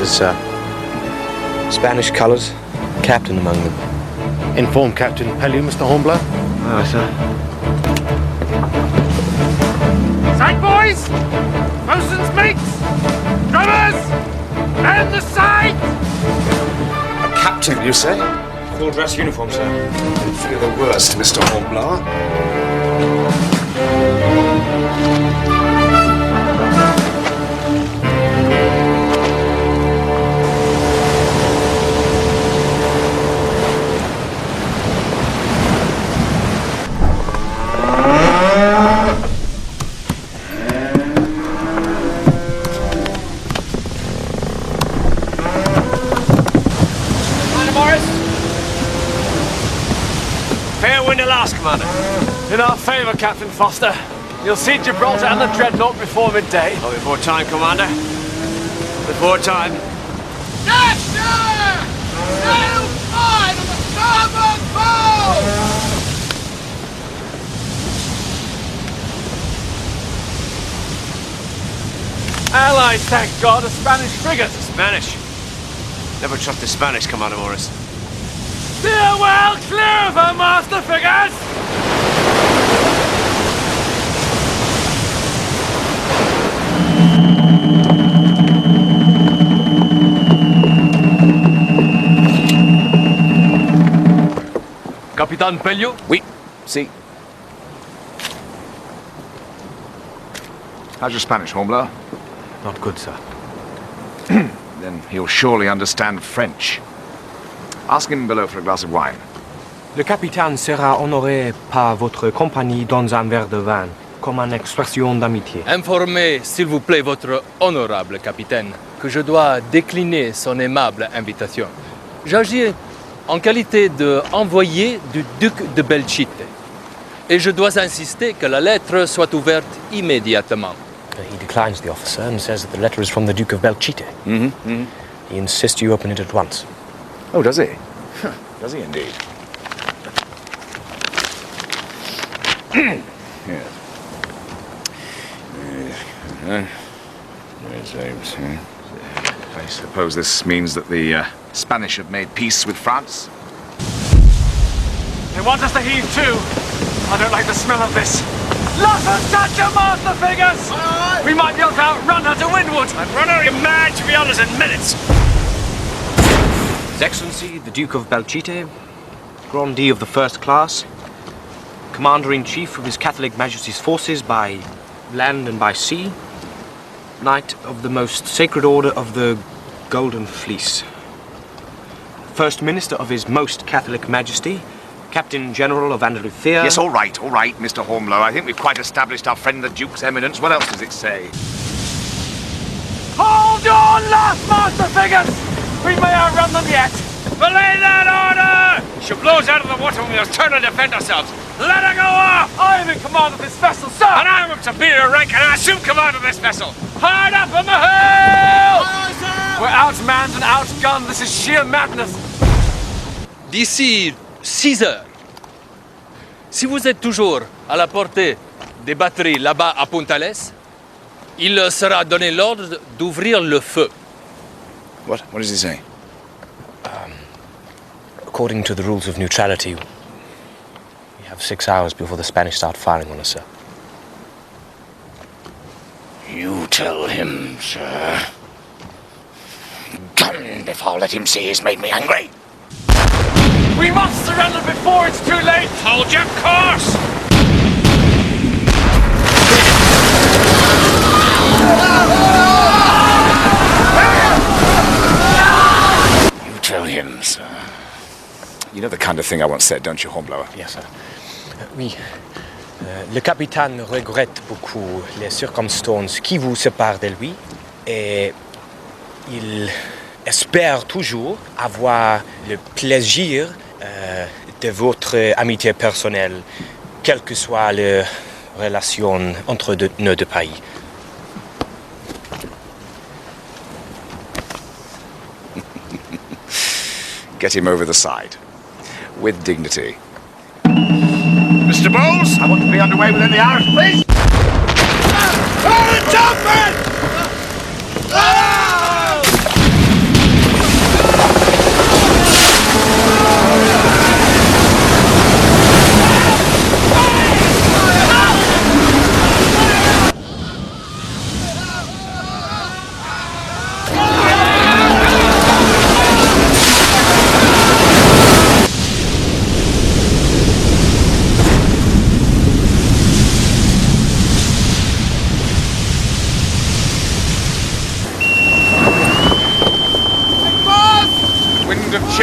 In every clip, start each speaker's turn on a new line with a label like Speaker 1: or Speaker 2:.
Speaker 1: officers, sir. Spanish colours, captain among them.
Speaker 2: Inform Captain Pellew, Mr. Hornblower.
Speaker 1: Aye, sir.
Speaker 3: Sight, boys! Bosun's mates! Drummers! Man the sight!
Speaker 4: A captain, you say?
Speaker 1: Full dress uniform, sir.
Speaker 4: I fear the worst, Mr. Hornblower.
Speaker 3: Commander. In our favour, Captain Foster. You'll see Gibraltar and the Dreadnought before midday.
Speaker 5: Oh, before time, Commander. Before time.
Speaker 3: Yes, sir! Sail wide on the starboard bow! Allies, thank God, a Spanish frigate.
Speaker 5: Spanish. Never trust the Spanish, Commander Morris.
Speaker 3: Steer well clear of her, Master Figures! Capitan Pellew?
Speaker 4: Oui, si.
Speaker 6: How's your Spanish, Hornblower?
Speaker 2: Not good, sir.
Speaker 6: Then he'll surely understand French. Ask him below for a glass of wine.
Speaker 1: Le capitaine sera honoré par votre compagnie dans un verre de vin, comme une expression d'amitié.
Speaker 7: Informez, s'il vous plaît, votre honorable capitaine, que je dois décliner son aimable invitation. J'agis en qualité d'envoyé du duc de Belchite. Et je dois insister que la lettre soit ouverte immédiatement.
Speaker 1: He declines the offer, sir, and says that the letter is from the Duke of Belchite. He insists you open it at once.
Speaker 6: Oh, does he? Does he indeed? Yes. I suppose this means that the Spanish have made peace with France?
Speaker 3: They want us to heave too. I don't like the smell of this. Let us touch her, Master Figures! We might be able to outrun her to windward.
Speaker 5: I'd run her in mad to be honest in minutes.
Speaker 1: His Excellency, the Duke of Belchite, Grandee of the First Class, Commander-in-Chief of His Catholic Majesty's forces by land and by sea, Knight of the Most Sacred Order of the Golden Fleece, First Minister of His Most Catholic Majesty, Captain General of Andalusia...
Speaker 6: Yes, all right, Mr. Hornblower. I think we've quite established our friend the Duke's eminence. What else does it say?
Speaker 3: Hold on, last Master Figures! We may outrun them yet.
Speaker 5: Belay that order! She blows out of the water when we must turn and defend ourselves. Let her go off!
Speaker 3: I am in command of this vessel, sir!
Speaker 5: And I'm of superior rank and I assume command of this vessel.
Speaker 3: Hard up on the hill! We're outmanned and outgunned. This is sheer madness.
Speaker 7: D'ici 6 heures, si vous êtes toujours à la portée des batteries là-bas à Puntales, il sera donné l'ordre d'ouvrir le feu.
Speaker 6: What? What does he say?
Speaker 1: According to the rules of neutrality, we have 6 hours before the Spanish start firing on us, sir.
Speaker 6: You tell him, sir. Damned if I'll let him see he's made me angry.
Speaker 3: We must surrender before it's too late!
Speaker 5: Hold your course!
Speaker 6: You tell him, sir. You know the kind of thing I once said, don't you, Hornblower?
Speaker 1: Yes, sir. Oui. Le capitaine regrette beaucoup les circonstances qui vous séparent de lui et il espère toujours avoir le plaisir de votre amitié personnelle, quelle que soit la relation entre nos deux pays.
Speaker 6: Get him over the side. With dignity.
Speaker 5: Mr. Bowles, I want to be underway within the hours, please.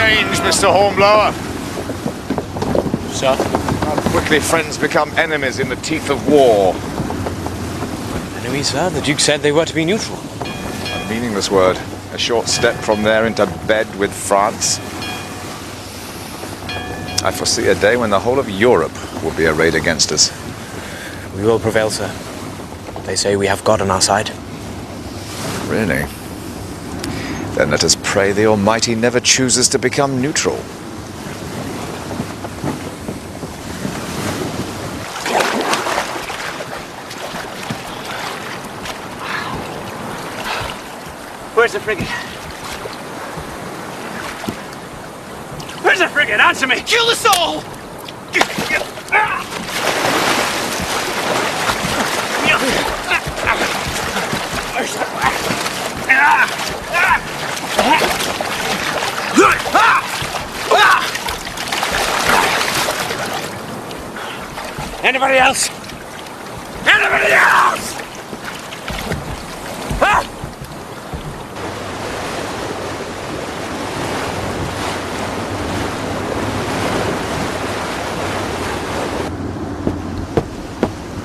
Speaker 6: strange, Mr. Hornblower.
Speaker 1: Sir?
Speaker 6: How quickly friends become enemies in the teeth of war.
Speaker 1: Enemies, sir? The Duke said they were to be neutral.
Speaker 6: A meaningless word. A short step from there into bed with France. I foresee a day when the whole of Europe will be arrayed against us.
Speaker 1: We will prevail, sir. They say we have God on our side.
Speaker 6: Really? Then let us pray the Almighty never chooses to become neutral.
Speaker 5: Where's the frigate? Where's the frigate? Answer me! Kill us all! Anybody else? Anybody else?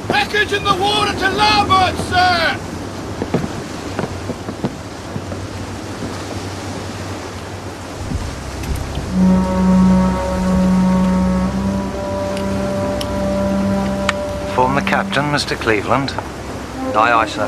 Speaker 5: Package in the water to larboard, sir!
Speaker 8: Inform the captain, Mr. Cleveland. Aye, aye, sir.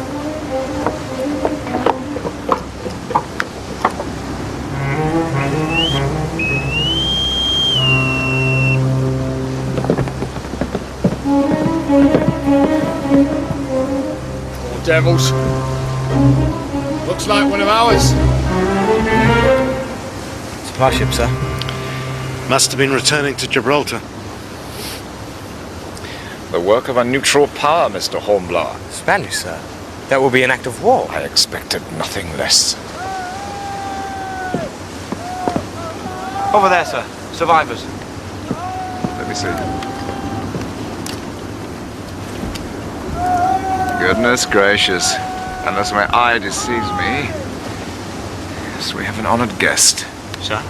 Speaker 5: Poor devils. Looks like one of ours.
Speaker 1: Supply ship, sir.
Speaker 2: Must have been returning to Gibraltar.
Speaker 6: The work of a neutral power, Mr. Hornblower.
Speaker 1: Spanish, sir. That will be an act of war.
Speaker 6: I expected nothing less.
Speaker 8: Over there, sir. Survivors.
Speaker 6: Let me see. Goodness gracious. Unless my eye deceives me. Yes, we have an honored guest.
Speaker 8: Sir?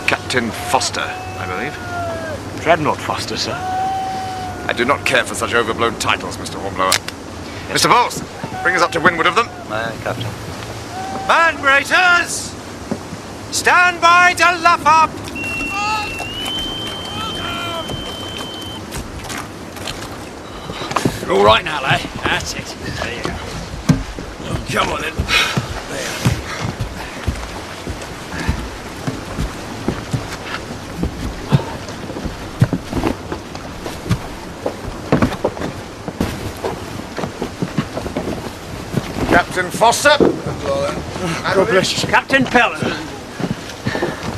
Speaker 6: Captain Foster, I believe.
Speaker 8: Dreadnought Foster, sir.
Speaker 6: I do not care for such overblown titles, Mr. Hornblower. Yes. Mr. Bowles, bring us up to windward of them.
Speaker 8: Aye, Captain.
Speaker 5: Man graters! Stand by to luff up! You're all right now, lad. That's it. There you go. Oh, come on then.
Speaker 6: Captain Foster.
Speaker 5: God bless you. Captain Pelham.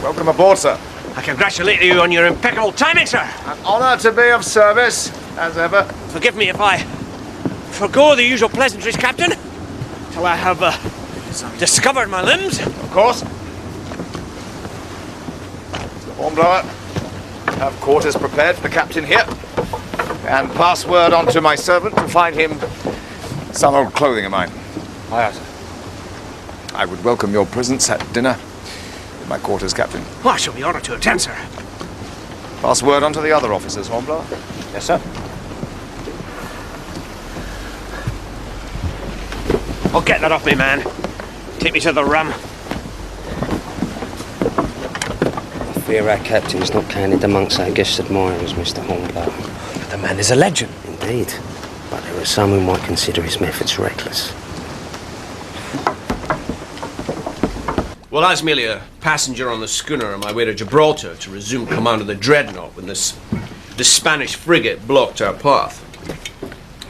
Speaker 6: Welcome aboard, sir.
Speaker 5: I congratulate you on your impeccable timing, sir.
Speaker 6: An honor to be of service, as ever.
Speaker 5: Forgive me if I forgo the usual pleasantries, Captain, till I have discovered my limbs.
Speaker 6: Of course. Mr. Hornblower, have quarters prepared for the captain here. And pass word on to my servant to find him some old clothing of mine.
Speaker 8: Aye, sir.
Speaker 6: I would welcome your presence at dinner in my quarters, Captain.
Speaker 5: Oh, I shall be honoured to attend, sir.
Speaker 6: Pass word on to the other officers, Hornblower.
Speaker 8: Yes, sir.
Speaker 5: Oh, get that off me, man. Take me to the rum.
Speaker 9: I fear our captain's not counted amongst our guest admirers, Mr. Hornblower.
Speaker 1: But the man is a legend.
Speaker 9: Indeed. But there are some who might consider his methods reckless.
Speaker 10: Well, I was merely a passenger on the schooner on my way to Gibraltar to resume command of the dreadnought when this Spanish frigate blocked our path.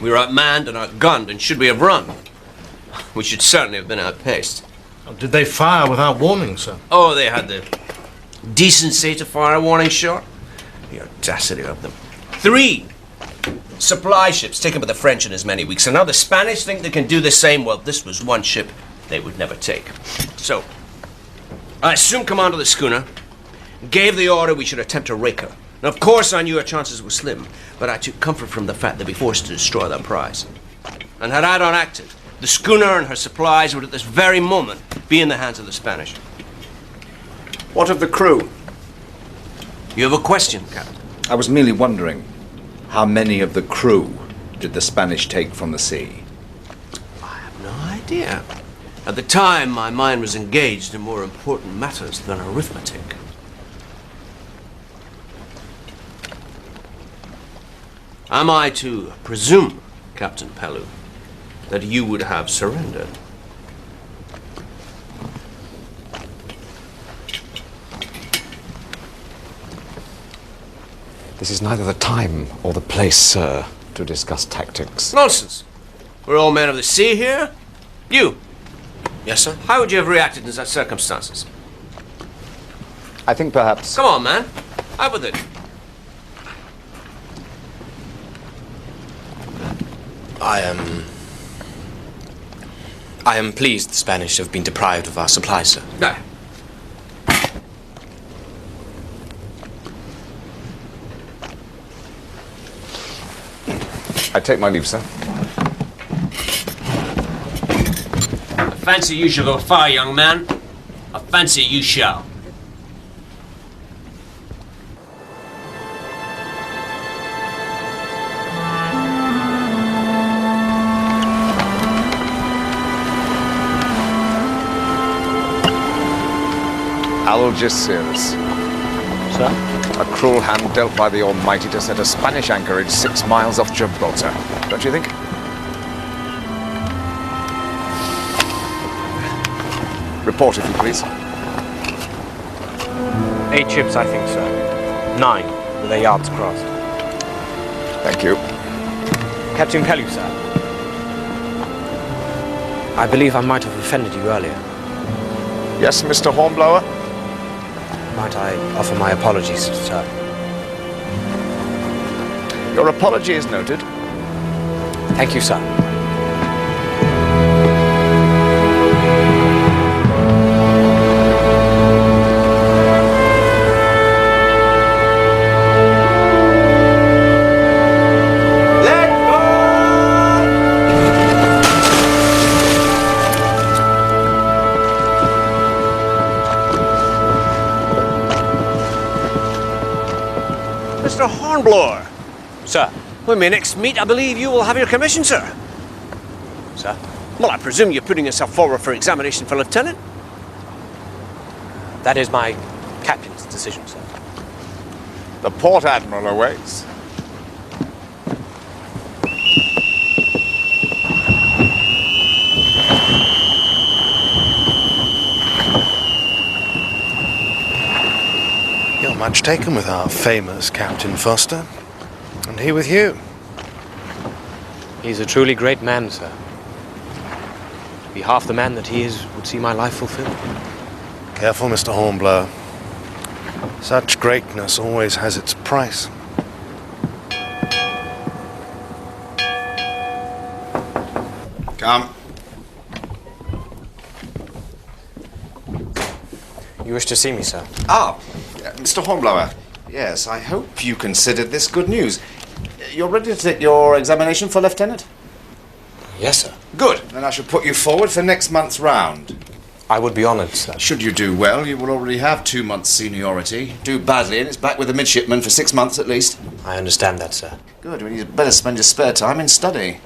Speaker 10: We were outmanned and outgunned, and should we have run, we should certainly have been outpaced.
Speaker 2: Did they fire without warning, sir?
Speaker 10: Oh, they had the decency to fire a warning shot. The audacity of them. 3 supply ships taken by the French in as many weeks, and now the Spanish think they can do the same. Well, this was one ship they would never take. So, I assumed command of the schooner, gave the order we should attempt to rake her. Now, of course, I knew our chances were slim, but I took comfort from the fact they'd be forced to destroy their prize. And had I not acted, the schooner and her supplies would at this very moment be in the hands of the Spanish.
Speaker 6: What of the crew?
Speaker 10: You have a question, Captain?
Speaker 6: I was merely wondering, how many of the crew did the Spanish take from the sea?
Speaker 10: I have no idea. At the time, my mind was engaged in more important matters than arithmetic. Am I to presume, Captain Pellew, that you would have surrendered?
Speaker 6: This is neither the time or the place, sir, to discuss tactics.
Speaker 10: Nonsense. We're all men of the sea here. You.
Speaker 1: Yes, sir?
Speaker 10: How would you have reacted in such circumstances?
Speaker 6: I think perhaps...
Speaker 10: Come on, man. Out with it.
Speaker 1: I am pleased the Spanish have been deprived of our supplies, sir.
Speaker 10: No.
Speaker 6: I take my leave, sir.
Speaker 10: I fancy you shall go far, young man. I fancy you shall.
Speaker 6: Algeciras.
Speaker 10: Sir?
Speaker 6: A cruel hand dealt by the Almighty to set a Spanish anchorage 6 miles off Gibraltar. Don't you think? Report, if you please.
Speaker 1: 8 ships, I think, sir. 9, with their yards crossed.
Speaker 6: Thank you.
Speaker 1: Captain Pellew, sir. I believe I might have offended you earlier.
Speaker 6: Yes, Mr. Hornblower?
Speaker 1: Might I offer my apologies, sir?
Speaker 6: Your apology is noted.
Speaker 1: Thank you, sir.
Speaker 10: Mr. Hornblower.
Speaker 1: Sir.
Speaker 10: When we next meet, I believe you will have your commission, sir.
Speaker 1: Sir?
Speaker 10: Well, I presume you're putting yourself forward for examination for lieutenant?
Speaker 1: That is my captain's decision, sir.
Speaker 6: The Port Admiral awaits.
Speaker 2: You're much taken with our famous Captain Foster. And he with you.
Speaker 1: He's a truly great man, sir. To be half the man that he is would see my life fulfilled.
Speaker 2: Careful, Mr. Hornblower. Such greatness always has its price.
Speaker 6: Come.
Speaker 1: You wish to see me, sir?
Speaker 6: Ah, Mr. Hornblower. Yes, I hope you considered this good news. You're ready to take your examination for lieutenant?
Speaker 1: Yes, sir.
Speaker 6: Good. Then I shall put you forward for next month's round.
Speaker 1: I would be honoured, sir.
Speaker 6: Should you do well, you will already have 2 months' seniority. Do badly, and it's back with the midshipman for 6 months at least.
Speaker 1: I understand that, sir.
Speaker 6: Good. Well, you'd better spend your spare time in study.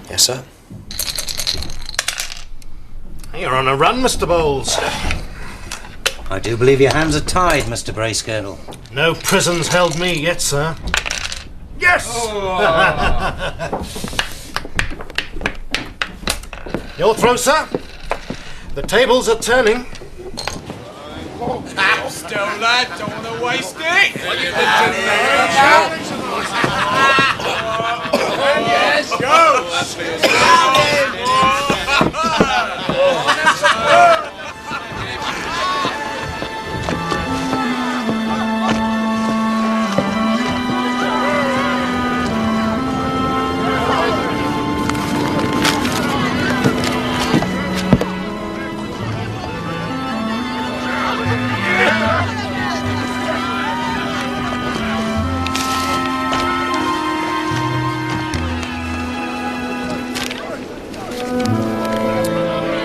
Speaker 1: Yes, sir.
Speaker 2: You're on a run, Mr. Bowles.
Speaker 11: I do believe your hands are tied, Mr. Bracegirdle.
Speaker 2: No prison's held me yet, sir. Yes! Your throw, sir. The tables are turning.
Speaker 3: Still, lad, don't want to waste it. Yes,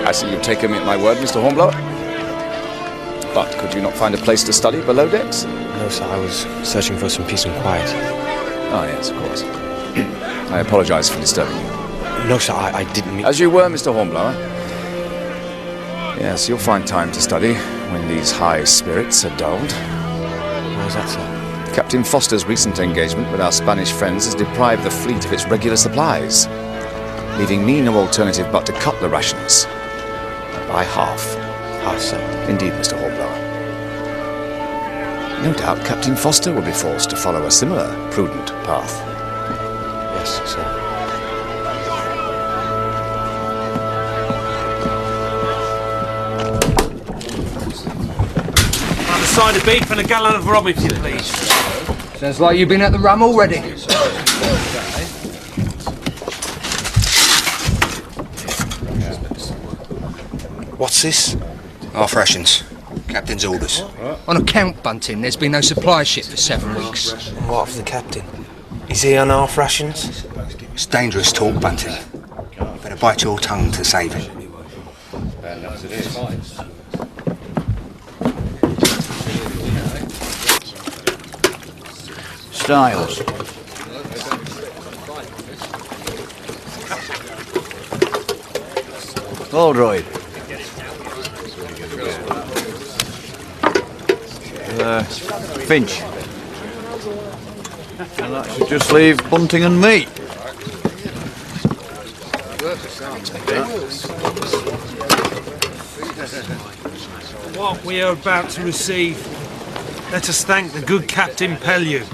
Speaker 6: I see you've taken me at my word, Mr. Hornblower. But could you not find a place to study below decks?
Speaker 1: No, sir, I was searching for some peace and quiet.
Speaker 6: Ah, yes, of course. I apologize for disturbing you.
Speaker 1: No, sir, I didn't mean...
Speaker 6: As you were, Mr. Hornblower. Yes, you'll find time to study when these high spirits are dulled.
Speaker 1: Why is that, sir?
Speaker 6: Captain Foster's recent engagement with our Spanish friends has deprived the fleet of its regular supplies, leaving me no alternative but to cut the rations. By half.
Speaker 1: Half, sir.
Speaker 6: Indeed, Mr. Hornblower. No doubt Captain Foster will be forced to follow a similar prudent path.
Speaker 1: Yes, sir.
Speaker 5: A side of beef and a gallon of rum, if you please.
Speaker 12: Sounds like you've been at the rum already.
Speaker 2: What's this?
Speaker 9: Half rations. Captain's orders.
Speaker 12: On account, Bunting, there's been no supply ship for 7 weeks.
Speaker 9: What of the captain? Is he on half rations? It's dangerous talk, Bunting. You better bite your tongue to save him.
Speaker 13: Styles. Oldroyd. Finch. And that should just leave Bunting and me.
Speaker 5: What we are about to receive, let us thank the good Captain Pellew.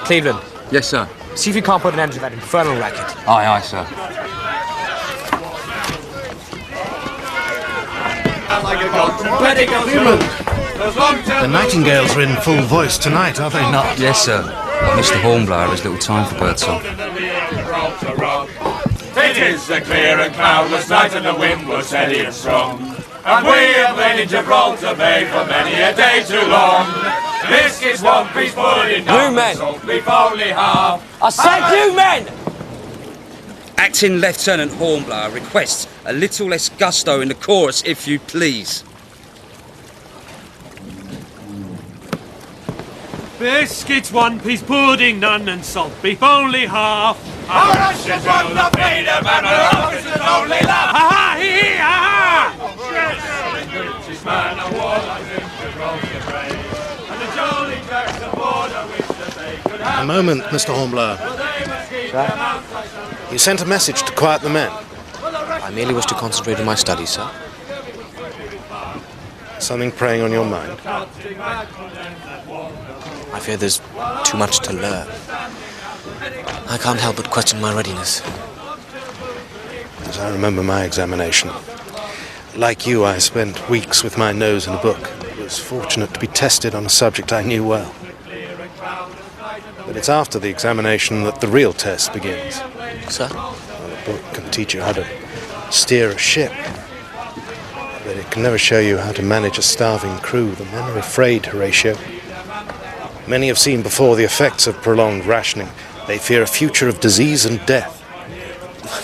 Speaker 1: Cleveland.
Speaker 12: Yes, sir.
Speaker 1: See if you can't put an end to that infernal racket.
Speaker 12: Aye, aye, sir.
Speaker 2: The nightingales are in full voice tonight, are they not?
Speaker 9: Yes, sir. But Mr. Hornblower has little time for birdsong.
Speaker 3: It is a clear and cloudless night, and the wind was steady and strong. And we have lain in Gibraltar Bay for many a day too long. This is one piece pudding,
Speaker 1: You men!
Speaker 3: salt beef only half.
Speaker 1: I said you men!
Speaker 9: Acting Lieutenant Hornblower requests a little less gusto in the chorus, if you please.
Speaker 5: Biscuits, 1 piece pudding, none, and salt beef only half.
Speaker 3: Our rations will not feed them, and our officers only laugh.
Speaker 5: Ha ha! Hee hee! Ha ha!
Speaker 3: This man of war lies in Gibraltar Bay, and the jolly Turks aboard a wish that they could have.
Speaker 2: A moment, Mr. Hornblower. You sent a message to quiet the men.
Speaker 1: I merely wish to concentrate on my studies, sir.
Speaker 2: Something preying on your mind?
Speaker 1: I fear there's too much to learn. I can't help but question my readiness.
Speaker 2: As I remember my examination, like you, I spent weeks with my nose in a book. I was fortunate to be tested on a subject I knew well. But it's after the examination that the real test begins.
Speaker 1: Sir?
Speaker 2: Well, a book can teach you how to steer a ship, but it can never show you how to manage a starving crew. The men are afraid, Horatio. Many have seen before the effects of prolonged rationing. They fear a future of disease and death.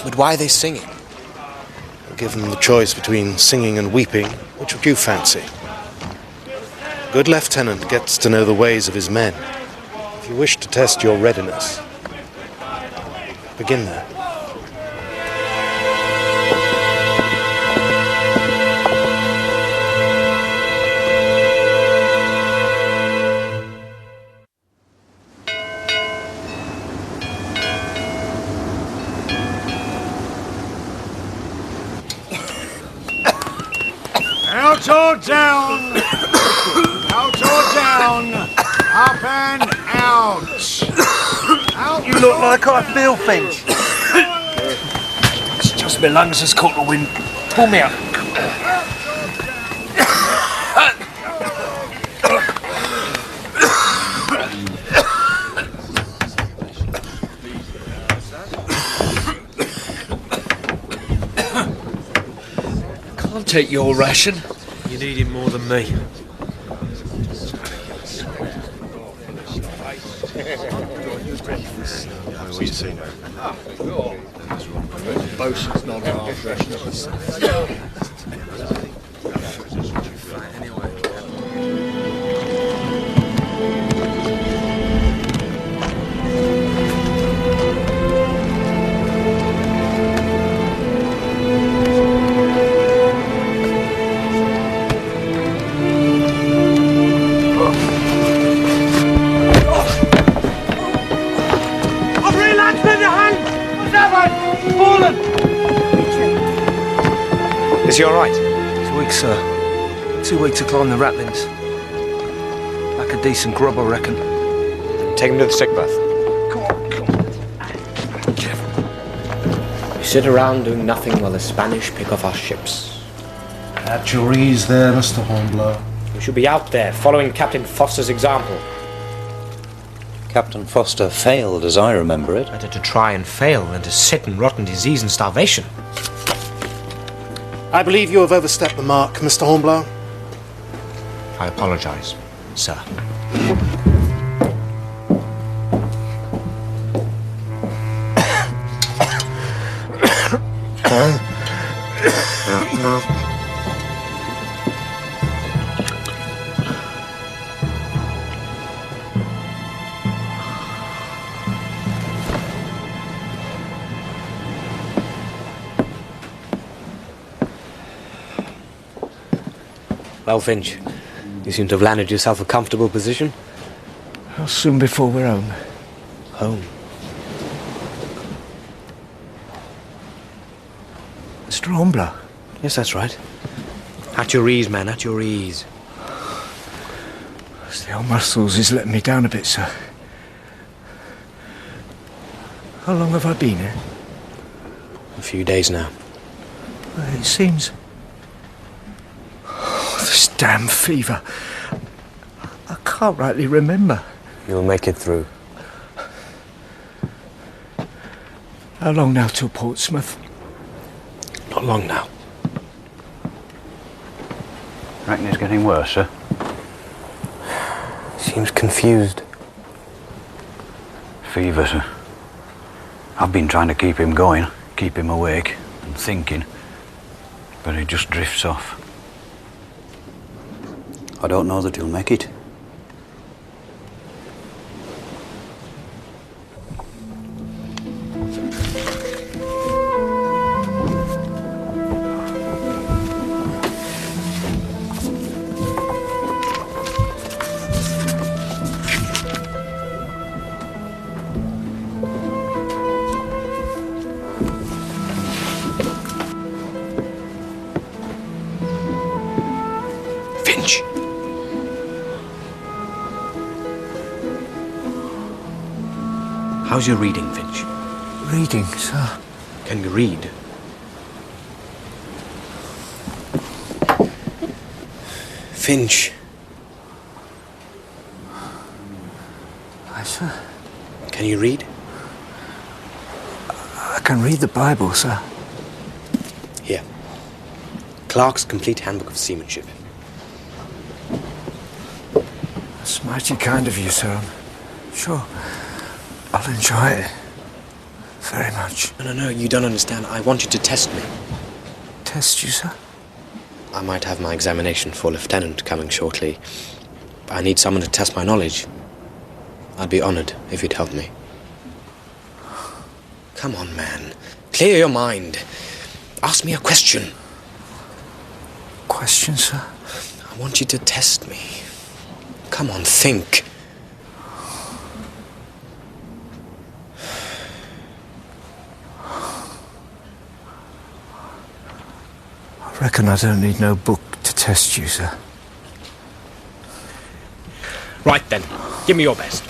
Speaker 1: But why are they singing?
Speaker 2: Given the choice between singing and weeping, which would you fancy? A good lieutenant gets to know the ways of his men. If you wish to test your readiness, begin there.
Speaker 3: Out or down! Out or down! Up and out! Out!
Speaker 11: You look like I feel, Finch.
Speaker 5: It's just my lungs has caught the wind. Pull me up. Can't take your ration. You need him more than me.
Speaker 2: What you see now?
Speaker 13: Bosun's not half rations.
Speaker 10: Is he all right?
Speaker 9: He's weak, sir. Too weak to climb the ratlins. Like a decent grub, I reckon.
Speaker 10: Take him to the sick bath.
Speaker 1: We sit around doing nothing while the Spanish pick off our ships.
Speaker 2: At your ease there, Mr. Hornblower.
Speaker 1: We should be out there, following Captain Foster's example.
Speaker 11: Captain Foster failed, as I remember it.
Speaker 10: Better to try and fail than to sit and rot in disease and starvation.
Speaker 2: I believe you have overstepped the mark, Mr. Hornblower.
Speaker 10: I apologize, sir.
Speaker 9: Well, Finch, you seem to have landed yourself a comfortable position. How soon before we're home? Home? Mr. Hornblower?
Speaker 2: Yes, that's right.
Speaker 9: At your ease, man, at your ease.
Speaker 14: The old muscles is letting me down a bit, sir. How long have I been here?
Speaker 9: A few days now.
Speaker 14: Well, it seems... Oh, this damn fever. I can't rightly remember.
Speaker 9: You'll make it through.
Speaker 14: How long now till Portsmouth?
Speaker 9: Not long now.
Speaker 13: Reckon it's getting worse, sir?
Speaker 9: Seems confused.
Speaker 13: Fever, sir. I've been trying to keep him going, keep him awake and thinking, but he just drifts off.
Speaker 11: I don't know that he'll make it.
Speaker 9: How's your reading, Finch?
Speaker 14: Reading, sir?
Speaker 9: Can you read? Finch.
Speaker 14: Aye, sir.
Speaker 9: Can you read?
Speaker 14: I can read the Bible, sir.
Speaker 9: Here. Clark's Complete Handbook of Seamanship.
Speaker 14: That's mighty kind of you, sir. Sure. I'll enjoy it. Very much.
Speaker 9: No, you don't understand. I want you to test me.
Speaker 14: Test you, sir?
Speaker 9: I might have my examination for lieutenant coming shortly. I need someone to test my knowledge. I'd be honored if you'd help me. Come on, man. Clear your mind. Ask me a question.
Speaker 14: Question, sir?
Speaker 9: I want you to test me. Come on, think.
Speaker 14: I reckon I don't need no book to test you, sir.
Speaker 1: Right then, give me your best.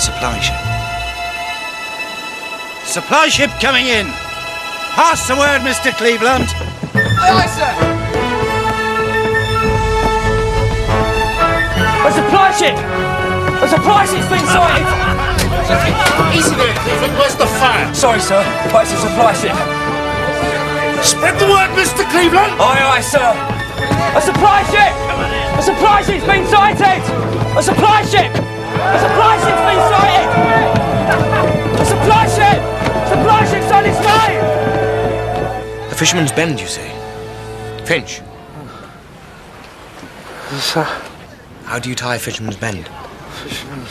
Speaker 9: Supply ship.
Speaker 15: Supply ship coming in. Pass the word, Mr. Cleveland.
Speaker 12: Aye, aye, sir.
Speaker 5: A supply ship! A supply ship's been sighted!
Speaker 15: Easy there, Cleveland. Where's the fire?
Speaker 5: Sorry, sir, but it's a supply ship.
Speaker 15: Spread the word, Mr. Cleveland!
Speaker 5: Aye, aye, sir. A supply ship! A supply ship's been sighted! A supply ship! A supply ship's been sighted! A supply ship! Supply ship's on its way!
Speaker 1: The Fisherman's Bend, you say? Finch?
Speaker 14: Sir?
Speaker 1: How do you tie Fisherman's Bend?
Speaker 14: Fisherman's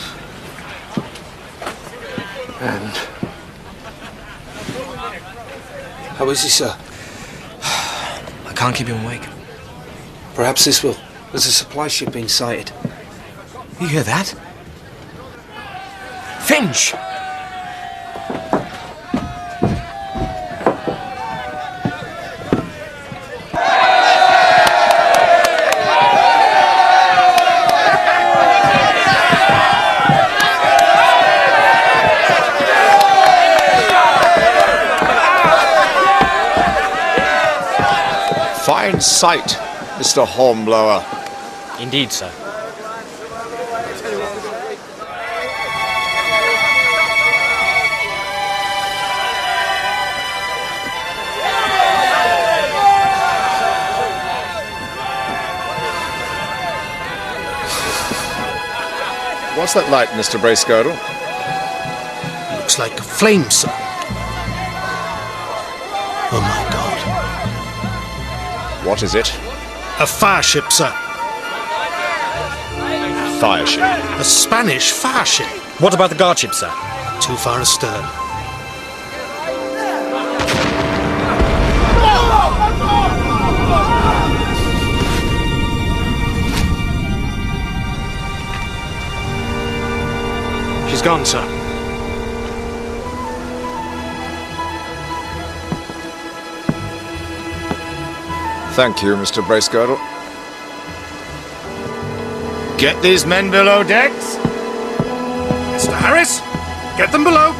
Speaker 14: Bend. How is he, sir?
Speaker 1: I can't keep him awake.
Speaker 14: Perhaps this will. There's a supply ship being sighted.
Speaker 1: You hear that? Finch!
Speaker 6: Fine sight, Mr. Hornblower.
Speaker 1: Indeed, sir.
Speaker 6: What's that light, Mr. Bracegirdle?
Speaker 2: Looks like a flame, sir. Oh my God.
Speaker 6: What is it?
Speaker 2: A fire ship, sir.
Speaker 6: Fire ship.
Speaker 2: A Spanish fire ship.
Speaker 1: What about the guard ship, sir?
Speaker 2: Too far astern. She's gone, sir.
Speaker 6: Thank you, Mr. Bracegirdle.
Speaker 15: Get these men below decks. Mr. Harris, get them below.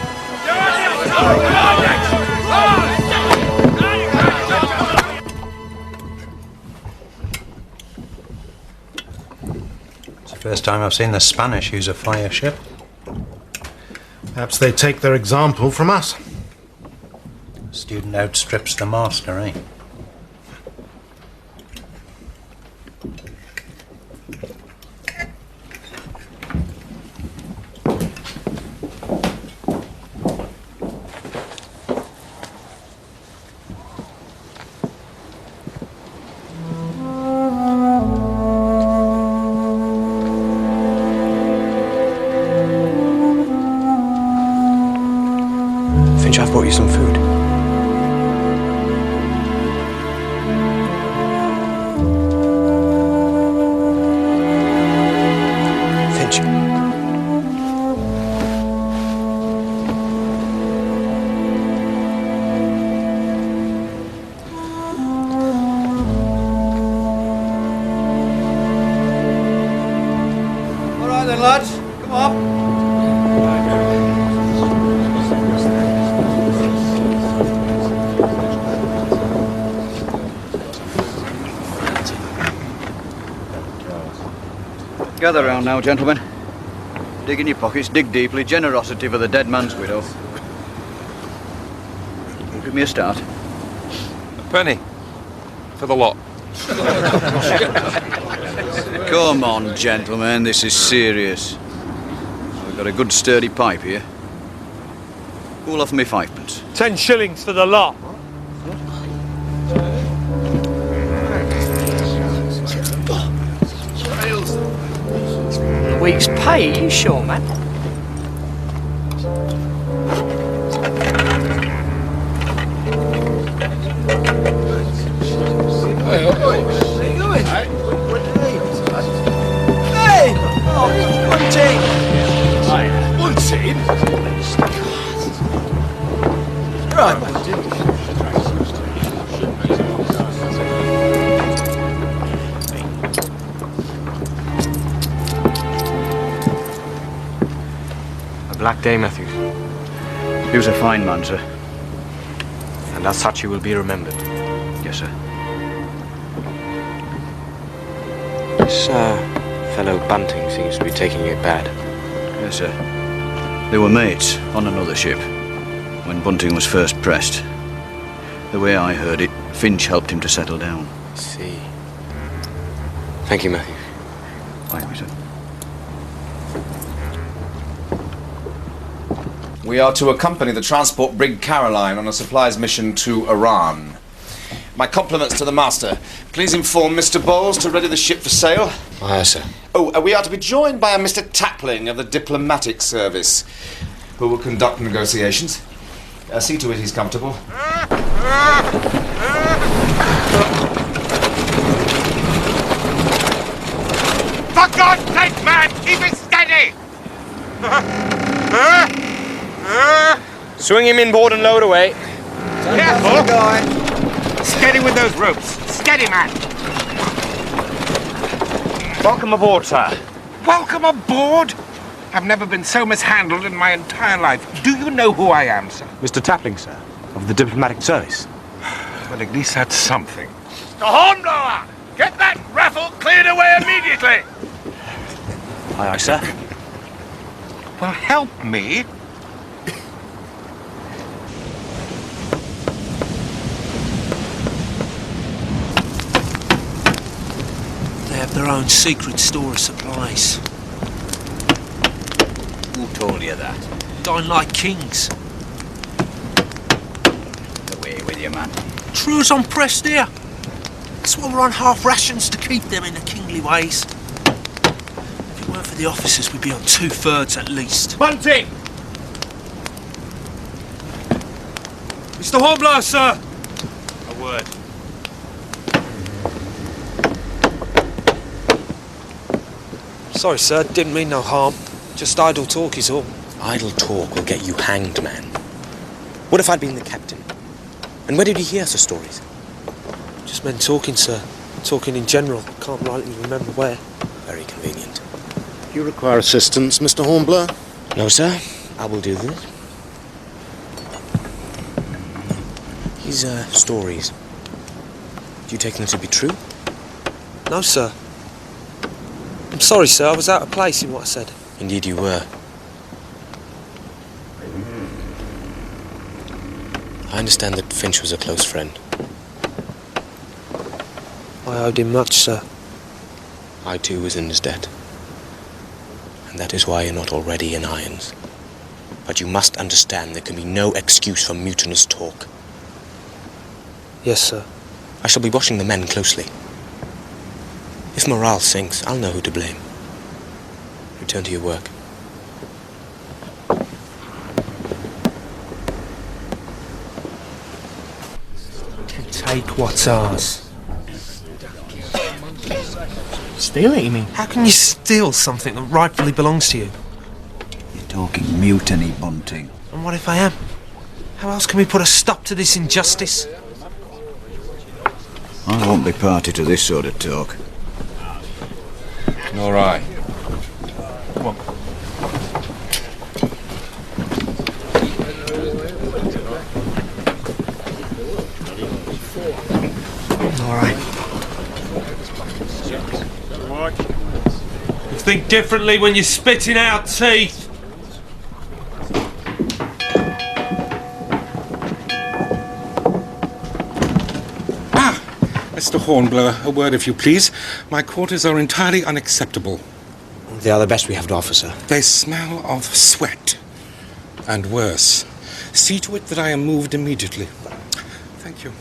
Speaker 11: It's the first time I've seen the Spanish use a fire ship.
Speaker 2: Perhaps they take their example from us.
Speaker 11: Student outstrips the master, eh?
Speaker 1: Finch, I've brought you some food. Finch.
Speaker 15: All right then, lads. Come on.
Speaker 13: Gather round now, gentlemen. Dig in your pockets, dig deeply. Generosity for the dead man's widow. Give me a start.
Speaker 16: A penny. For the lot.
Speaker 13: Come on, gentlemen, this is serious. We've got a good sturdy pipe here. Who'll offer me 5p?
Speaker 5: 10 shillings for the lot. A week's pay, are you sure, man?
Speaker 15: Where are you going? Hey! Oh, one team. Right.
Speaker 1: A black day, Matthews.
Speaker 13: He was a fine man, sir.
Speaker 1: And as such, he will be remembered.
Speaker 13: Yes, sir.
Speaker 9: This fellow Bunting seems to be taking it bad.
Speaker 13: Yes, sir. They were mates on another ship when Bunting was first pressed. The way I heard it, Finch helped him to settle down.
Speaker 9: I see. Thank you, Matthew.
Speaker 13: Thank you, sir.
Speaker 6: We are to accompany the transport brig Caroline on a supplies mission to Iran. My compliments to the master. Please inform Mr. Bowles to ready the ship for sail.
Speaker 9: Aye, sir.
Speaker 6: Oh, we are to be joined by a Mr. Tapling of the diplomatic service, who will conduct negotiations. See to it he's comfortable.
Speaker 15: For God's sake, man, keep it steady!
Speaker 1: Swing him inboard and load away.
Speaker 15: Careful! Steady with those ropes. Steady, man.
Speaker 1: Welcome aboard, sir.
Speaker 15: Welcome aboard? I've never been so mishandled in my entire life. Do you know who I am, sir?
Speaker 1: Mr. Tapling, sir, of the diplomatic service.
Speaker 15: Well, at least that's something. The Hornblower! Get that raffle cleared away immediately!
Speaker 1: Aye, aye, sir.
Speaker 15: Well, help me.
Speaker 10: They have their own secret store of supplies.
Speaker 13: Who told you that?
Speaker 10: Dine like kings.
Speaker 13: Away with you, man.
Speaker 10: True as I'm pressed here. That's why we're on half rations to keep them in the kingly ways. If it weren't for the officers, we'd be on 2/3 at least.
Speaker 3: Bunting! Mr. Hornblower, sir!
Speaker 1: A word.
Speaker 14: Sorry, sir. Didn't mean no harm. Just idle talk is all.
Speaker 9: Idle talk will get you hanged, man. What if I'd been the captain? And where did you hear such stories?
Speaker 14: Just men talking, sir. Talking in general. Can't rightly remember where.
Speaker 9: Very convenient.
Speaker 2: Do you require assistance, Mr. Hornblower?
Speaker 9: No, sir. I will do this. These stories. Do you take them to be true?
Speaker 14: No, sir. I'm sorry, sir. I was out of place in what I said.
Speaker 9: Indeed you were. I understand that Finch was a close friend.
Speaker 14: I owed him much, sir.
Speaker 9: I too was in his debt. And that is why you're not already in irons. But you must understand there can be no excuse for mutinous talk.
Speaker 14: Yes, sir.
Speaker 9: I shall be watching the men closely. If morale sinks, I'll know who to blame. Return to your work.
Speaker 10: Take what's ours.
Speaker 5: Steal it, you mean?
Speaker 10: How can you steal something that rightfully belongs to you?
Speaker 13: You're talking mutiny, Bunting.
Speaker 10: And what if I am? How else can we put a stop to this injustice?
Speaker 13: I won't be party to this sort of talk.
Speaker 16: All right.
Speaker 10: Come on. All right.
Speaker 3: You think differently when you're spitting out teeth.
Speaker 17: Mr. Hornblower, a word if you please. My quarters are entirely unacceptable.
Speaker 9: They are the best we have to offer, sir.
Speaker 17: They smell of sweat. And worse. See to it that I am moved immediately. Thank you.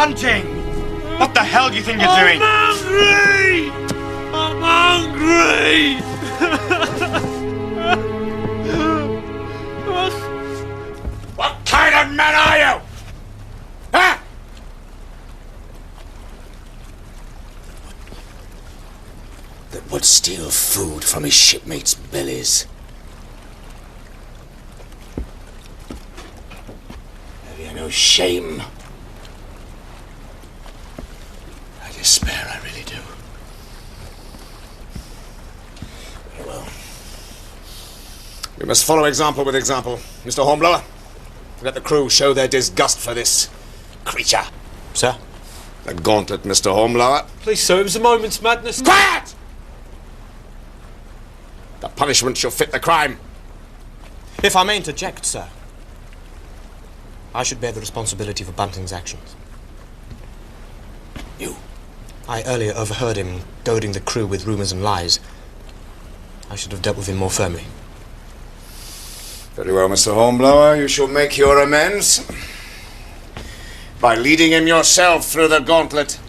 Speaker 18: Bunting! What the hell do you think you're doing?
Speaker 3: Hungry! I'm hungry!
Speaker 18: What kind of man are you? Huh?
Speaker 9: That would steal food from his shipmates' bellies. Have you no shame? I despair, I really do. Very well.
Speaker 4: We must follow example with example, Mr. Hornblower. Let the crew show their disgust for this creature.
Speaker 9: Sir?
Speaker 4: The gauntlet, Mr. Hornblower.
Speaker 18: Please, sir, it was a moment's madness.
Speaker 4: Quiet! The punishment shall fit the crime.
Speaker 9: If I may interject, sir, I should bear the responsibility for Bunting's actions. You. I earlier overheard him goading the crew with rumours and lies. I should have dealt with him more firmly.
Speaker 4: Very well, Mr. Hornblower. You shall make your amends by leading him yourself through the gauntlet.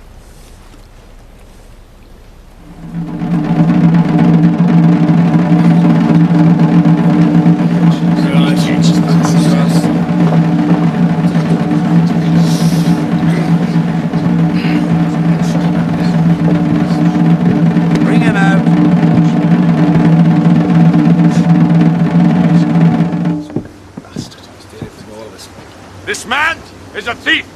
Speaker 3: This man is a thief.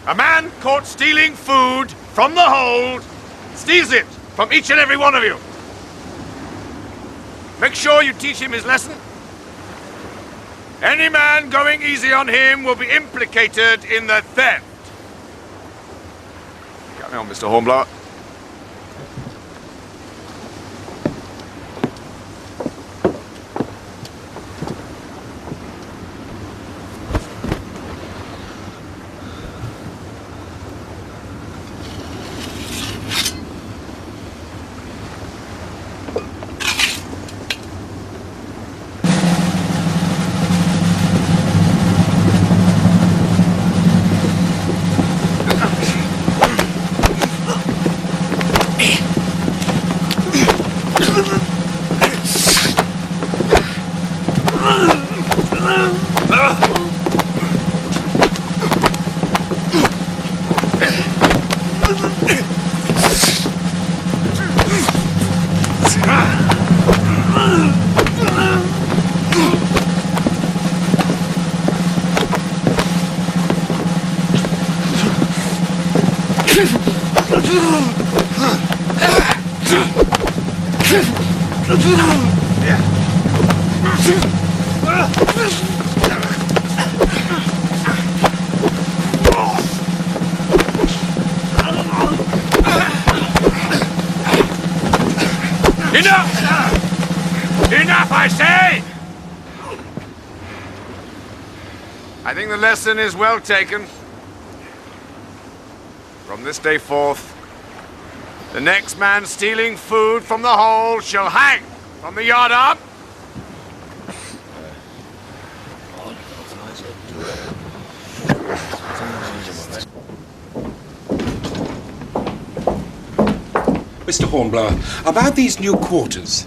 Speaker 3: A man caught stealing food from the hold steals it from each and every one of you. Make sure you teach him his lesson. Any man going easy on him will be implicated in the theft. Carry on, Mr. Hornblower. Enough, I say! I think the lesson is well taken. From this day forth, the next man stealing food from the hold shall hang from the yard arm.
Speaker 17: Mr. Hornblower, about these new quarters.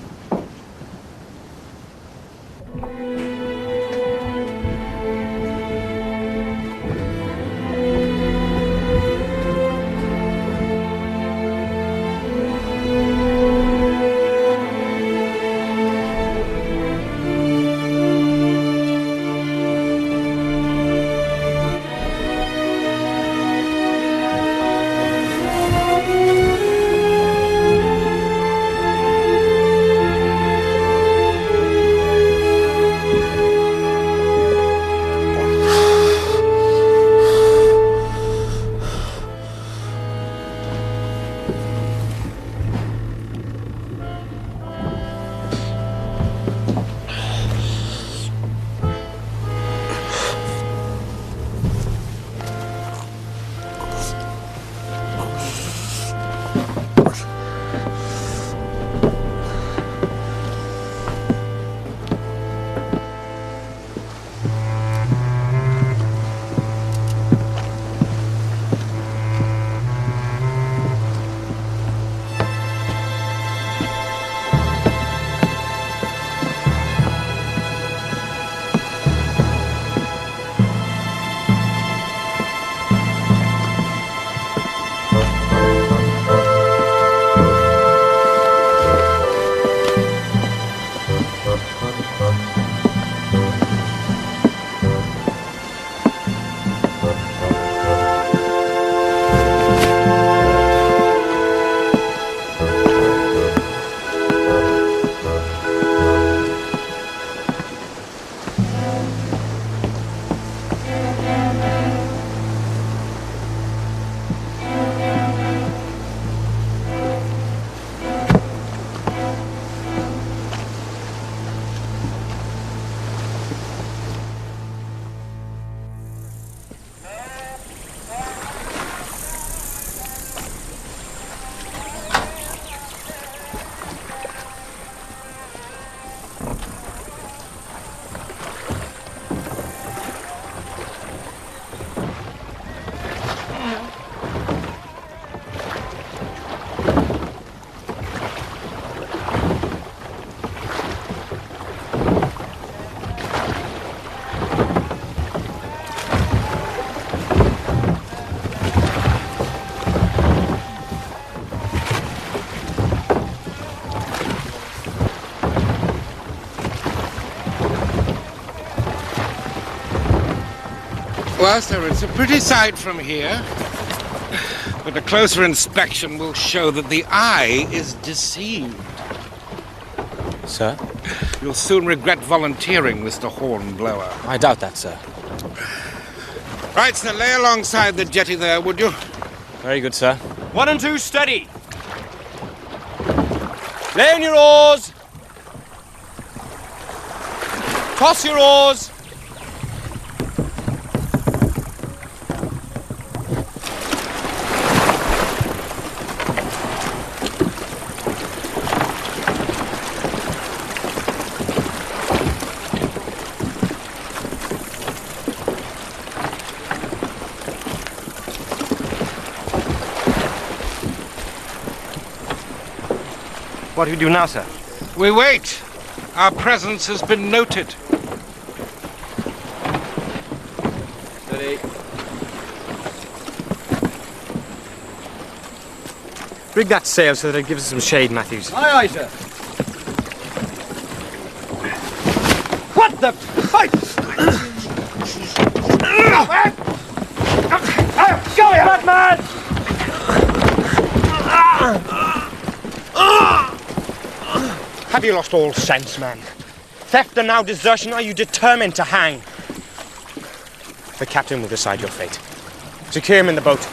Speaker 15: Well, sir, it's a pretty sight from here. But a closer inspection will show that the eye is deceived.
Speaker 1: Sir?
Speaker 15: You'll soon regret volunteering, Mr. Hornblower.
Speaker 1: I doubt that, sir.
Speaker 15: Right, sir, lay alongside the jetty there, would you?
Speaker 1: Very good, sir.
Speaker 5: 1 and 2, steady. Lay on your oars. Toss your oars.
Speaker 10: What do we do now, sir?
Speaker 15: We wait. Our presence has been noted.
Speaker 5: Steady.
Speaker 10: Rig that sail so that it gives us some shade, Matthews.
Speaker 5: Aye, aye, sir. What the fight? Go here, Batman!
Speaker 10: Have you lost all sense, man? Theft and now desertion, are you determined to hang? The captain will decide your fate. Secure him in the boat.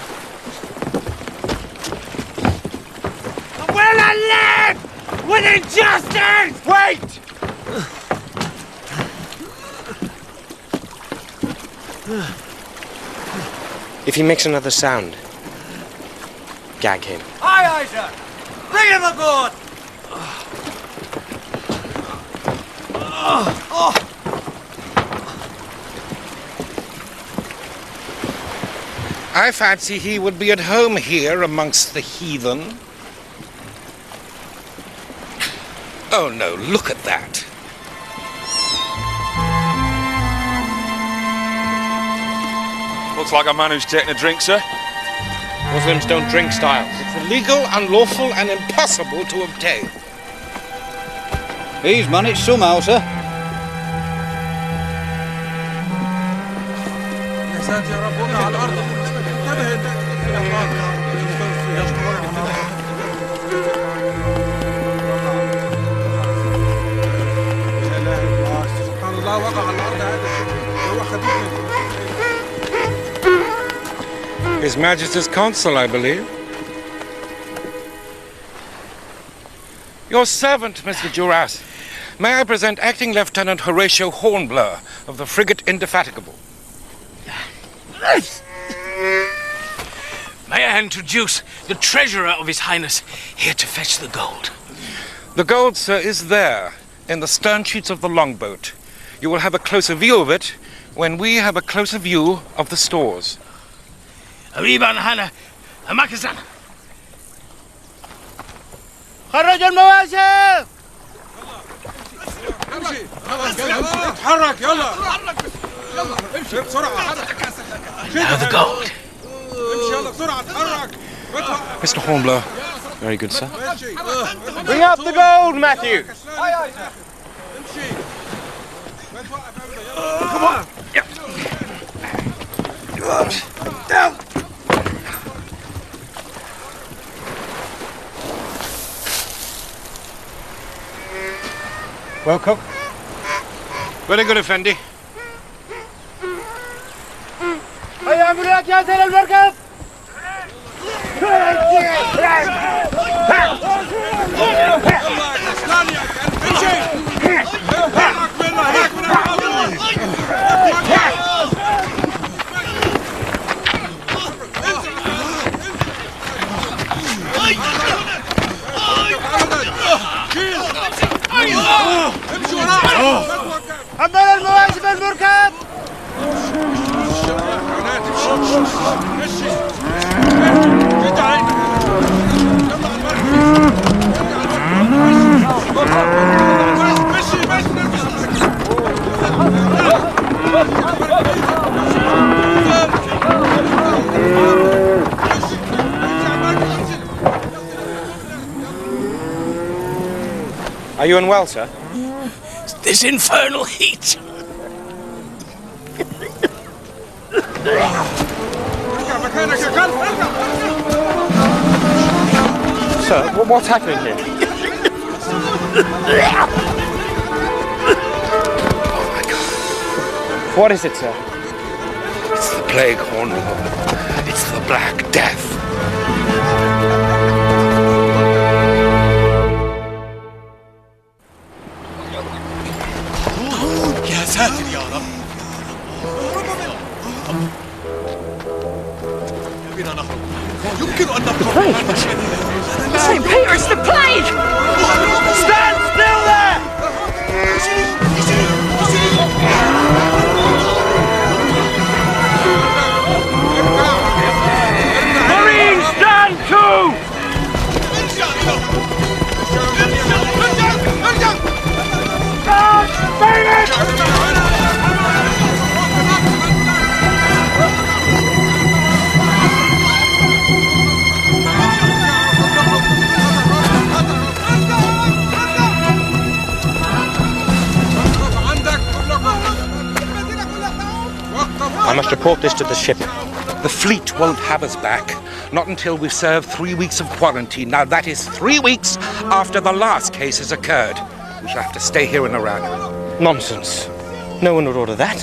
Speaker 18: Will I live with injustice?
Speaker 10: Wait! If he makes another sound, gag him.
Speaker 18: Aye, aye, sir. Bring him aboard.
Speaker 15: I fancy he would be at home here amongst the heathen. Oh no, look at that.
Speaker 16: Looks like a man who's taking a drink, sir.
Speaker 10: Muslims don't drink, Styles.
Speaker 15: It's illegal, unlawful, and impossible to obtain.
Speaker 13: He's managed somehow, sir.
Speaker 15: His Majesty's Consul, I believe. Your servant, Mr. Duras. May I present Acting Lieutenant Horatio Hornblower of the frigate Indefatigable.
Speaker 19: May I introduce the treasurer of His Highness, here to fetch the gold.
Speaker 15: The gold, sir, is there, in the stern sheets of the longboat. You will have a closer view of it when we have a closer view of the stores.
Speaker 19: Arriban Hana, Amakazan.
Speaker 18: خرج المواسم. اتحرك يلا. امشي بسرعة.
Speaker 19: Now the gold.
Speaker 18: امشي يلا بسرعة اتحرك.
Speaker 15: Mr. Hornblower.
Speaker 1: Very good, sir.
Speaker 10: Bring up the gold, Matthew.
Speaker 18: Come on. Down.
Speaker 15: Well, Cook? Very good, Effendi.
Speaker 18: هيا أمريات يا سير المركب. حضر المواسم المركب.
Speaker 10: Are you unwell, sir?
Speaker 19: This infernal heat.
Speaker 1: Sir, what's happening here?
Speaker 17: Oh my God.
Speaker 1: What is it, sir?
Speaker 17: It's the plague, Hornblower. It's the Black Death.
Speaker 5: يا ساتر يا رب. بنا نخرج. يمكن أن نبقى.
Speaker 20: St. Peter, it's the plague!
Speaker 5: Stand still there!
Speaker 3: Marines, stand to!
Speaker 1: I must report this to the ship.
Speaker 17: The fleet won't have us back, not until we've served 3 weeks of quarantine. Now that is 3 weeks after the last case has occurred. We shall have to stay here in Iran.
Speaker 1: Nonsense. No one would order that.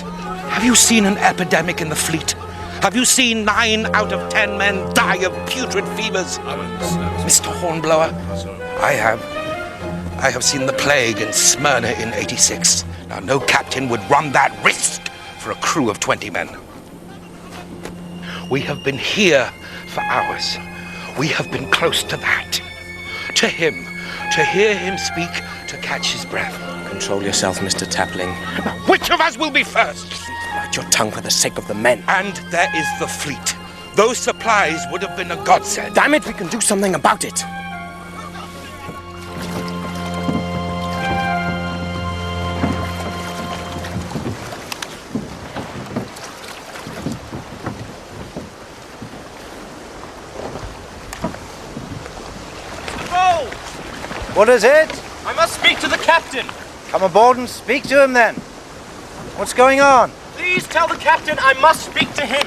Speaker 17: Have you seen an epidemic in the fleet? Have you seen 9 out of 10 men die of putrid fevers? Mr. Hornblower, I have. I have seen the plague in Smyrna in 86. Now no captain would run that risk for a crew of 20 men. We have been here for hours. We have been close to that. To him, to hear him speak, to catch his breath.
Speaker 1: Control yourself, Mr. Tapling.
Speaker 17: Which of us will be first?
Speaker 1: Bite your tongue for the sake of the men.
Speaker 17: And there is the fleet. Those supplies would have been a godsend.
Speaker 1: Damn it, we can do something about it.
Speaker 11: What is it?
Speaker 5: I must speak to the captain.
Speaker 11: Come aboard and speak to him then. What's going on?
Speaker 5: Please tell the captain I must speak to him.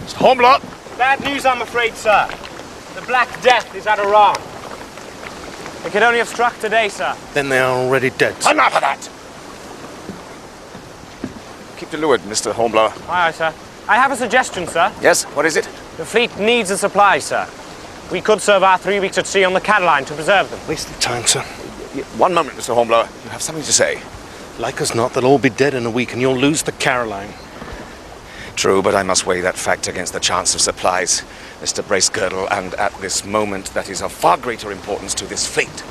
Speaker 4: Mr. Hornblower.
Speaker 5: Bad news, I'm afraid, sir. The Black Death is at Iran. It could only have struck today, sir.
Speaker 2: Then they are already dead.
Speaker 4: Enough of that! Keep to leeward, Mr. Hornblower.
Speaker 5: Aye, sir. I have a suggestion, sir.
Speaker 4: Yes, what is it?
Speaker 5: The fleet needs a supply, sir. We could serve our 3 weeks at sea on the Cataline to preserve them.
Speaker 2: Waste the time, sir.
Speaker 4: One moment, Mr. Hornblower. You have something to say.
Speaker 2: Like as not, they'll all be dead in a week and you'll lose the Caroline.
Speaker 4: True, but I must weigh that fact against the chance of supplies, Mr. Bracegirdle, and at this moment that is of far greater importance to this fleet.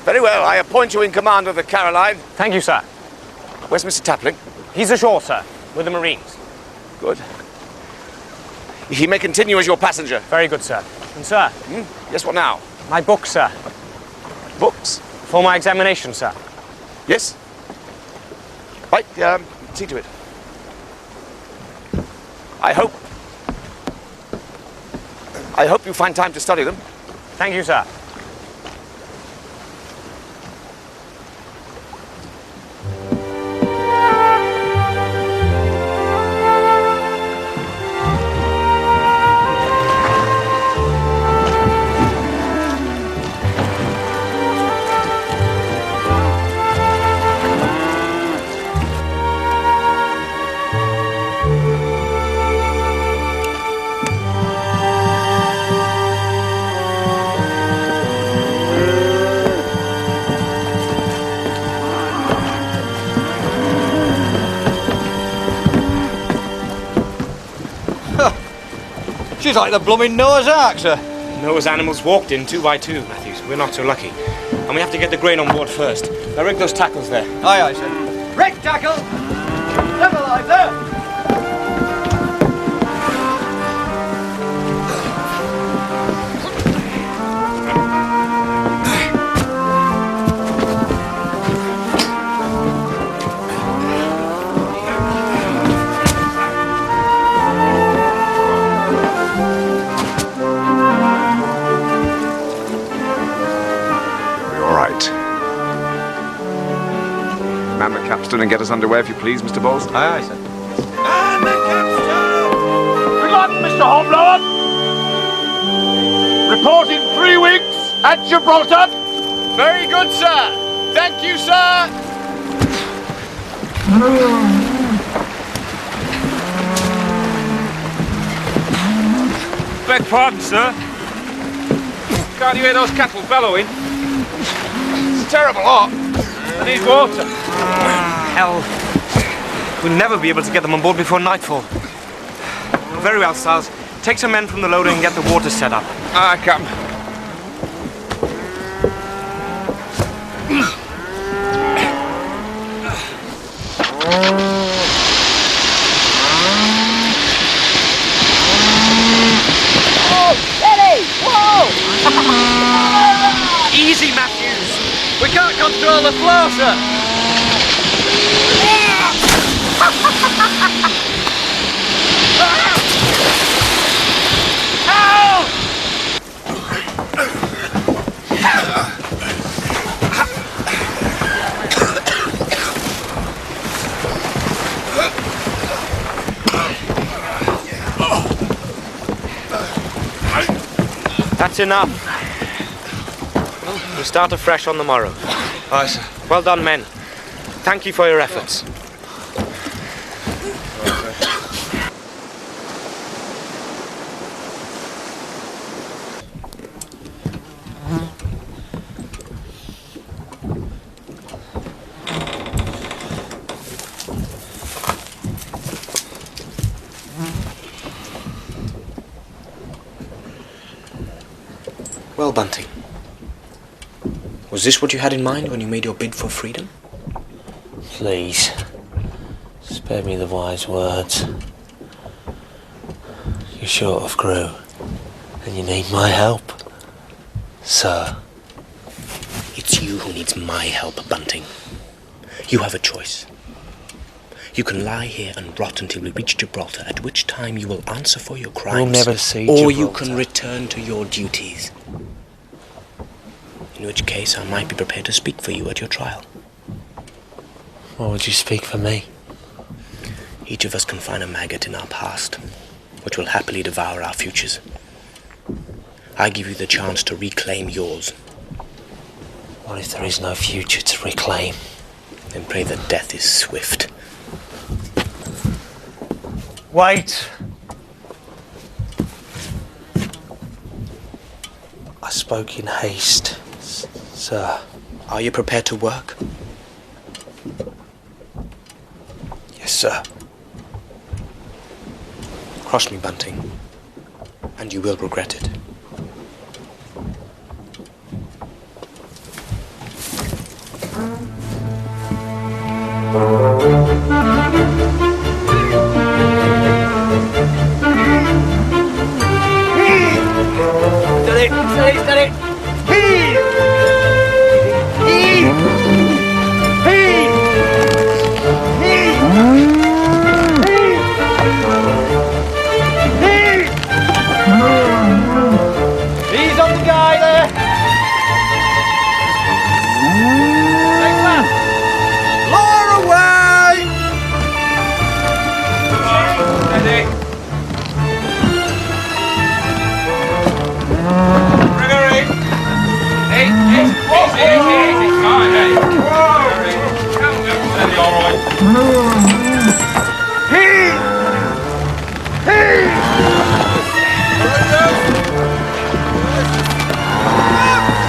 Speaker 4: Very well, I appoint you in command of the Caroline.
Speaker 5: Thank you, sir.
Speaker 4: Where's Mr. Tapling?
Speaker 5: He's ashore, sir, with the Marines.
Speaker 4: Good. He may continue as your passenger.
Speaker 5: Very good, sir. And, sir?
Speaker 4: Yes, what now?
Speaker 5: My books, sir.
Speaker 4: Books?
Speaker 5: For my examination, sir.
Speaker 4: Yes? Right, see to it. I hope you find time to study them.
Speaker 5: Thank you, sir.
Speaker 13: She's like the blooming Noah's Ark, sir.
Speaker 1: Noah's animals walked in 2 by 2, Matthews. We're not so lucky. And we have to get the grain on board first. Now rig those tackles there.
Speaker 13: Aye, aye, sir. Rig tackle! Never alive there!
Speaker 6: Man the capstan and get us underway, if you please, Mr. Bowles.
Speaker 13: Aye, aye, sir.
Speaker 18: Good luck, Mr. Hornblower. Report in 3 weeks at Gibraltar.
Speaker 5: Very good, sir. Thank you, sir.
Speaker 15: Beg pardon, sir. Can't you hear those cattle bellowing? It's a terrible hot. I need water.
Speaker 5: Hell. We'll never be able to get them on board before nightfall. Very well, Stiles. Take some men from the loader and get the water set up.
Speaker 15: Aye, Captain.
Speaker 5: Easy, Matthews! We can't control the flow, sir! That's enough. We'll start afresh on the morrow.
Speaker 15: Aye, sir.
Speaker 5: Well done, men. Thank you for your efforts.
Speaker 9: Well, Bunting, was this what you had in mind when you made your bid for freedom?
Speaker 21: Please, spare me the wise words. You're short of crew, and you need my help, sir.
Speaker 9: It's you who needs my help, Bunting. You have a choice. You can lie here and rot until we reach Gibraltar, at which time you will answer for your crimes.
Speaker 21: We'll never see
Speaker 9: Or
Speaker 21: Gibraltar.
Speaker 9: you can return to your duties. In which case I might be prepared to speak for you at your trial.
Speaker 21: Why would you speak for me?
Speaker 9: Each of us can find a maggot in our past, which will happily devour our futures. I give you the chance to reclaim yours.
Speaker 21: What if there is no future to reclaim?
Speaker 9: Then pray that death is swift.
Speaker 21: Wait! I spoke in haste, sir.
Speaker 9: Are you prepared to work?
Speaker 21: Yes, sir.
Speaker 9: Cross me, Bunting, and you will regret it.
Speaker 5: Steady, steady, steady! Heave! Heave! Heave! Heave! Heave! He's on the guy there! Next man! Lower away! Steady!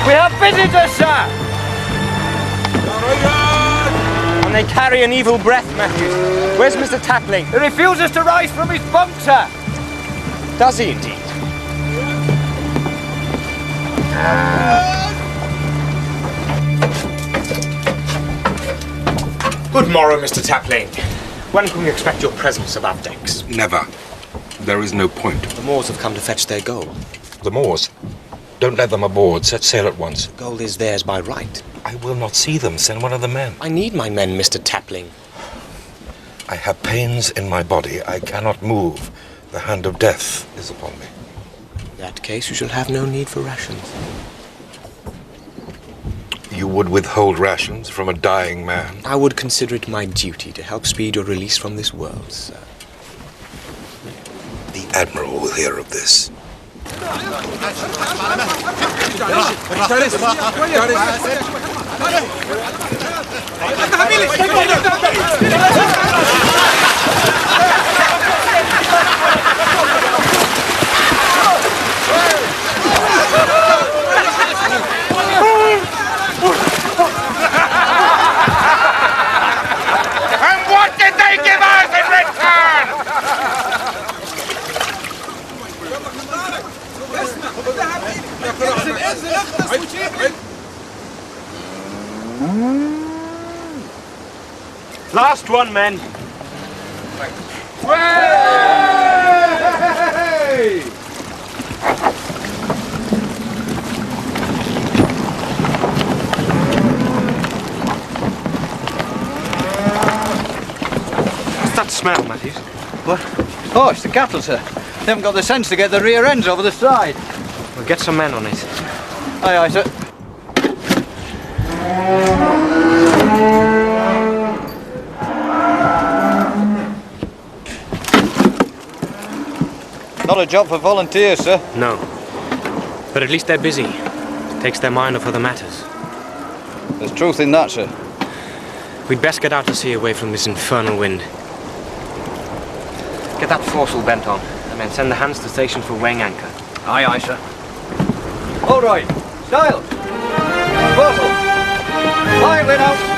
Speaker 5: We have visitors, sir! And they carry an evil breath, Matthews. Where's Mr. Tapling? He refuses to rise from his bunk, sir!
Speaker 9: Does he indeed? Good morrow, Mr. Tapling. When can we expect your presence above decks?
Speaker 15: Never. There is no point.
Speaker 9: The Moors have come to fetch their gold.
Speaker 15: The Moors? Don't let them aboard. Set sail at once.
Speaker 9: The gold is theirs by right.
Speaker 15: I will not see them. Send one of the men.
Speaker 9: I need my men, Mr. Tapling.
Speaker 15: I have pains in my body. I cannot move. The hand of death is upon me.
Speaker 9: In that case, you shall have no need for rations.
Speaker 15: You would withhold rations from a dying man?
Speaker 1: I would consider it my duty to help speed your release from this world, sir.
Speaker 15: The Admiral will hear of this.
Speaker 3: And what did they give us in return?
Speaker 5: Last one, men.
Speaker 3: Way!
Speaker 5: What's that smell, Matthews?
Speaker 13: What? Oh, it's the cattle, sir. They haven't got the sense to get the rear ends over the side.
Speaker 5: We'll get some men on it.
Speaker 13: Aye, aye, sir. Not a job for volunteers, sir.
Speaker 5: No. But at least they're busy. It takes their mind off other matters.
Speaker 13: There's truth in that, sir.
Speaker 5: We'd best get out to sea away from this infernal wind. Get that foresail bent on, and then send the hands to station for weighing anchor.
Speaker 13: Aye, aye, sir. All right. Style. Foresail. Lively now.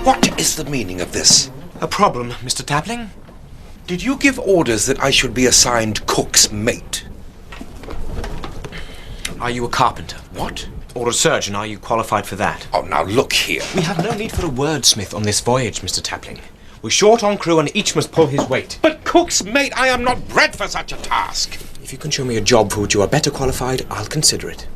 Speaker 15: What is the meaning of this?
Speaker 1: A problem, Mr. Tapling?
Speaker 15: Did you give orders that I should be assigned cook's mate?
Speaker 1: Are you a carpenter?
Speaker 15: What?
Speaker 1: Or a surgeon? Are you qualified for that?
Speaker 15: Oh, now look here.
Speaker 1: We have no need for a wordsmith on this voyage, Mr. Tapling. We're short on crew and each must pull his weight.
Speaker 15: But cook's mate, I am not bred for such a task.
Speaker 1: If you can show me a job for which you are better qualified, I'll consider it.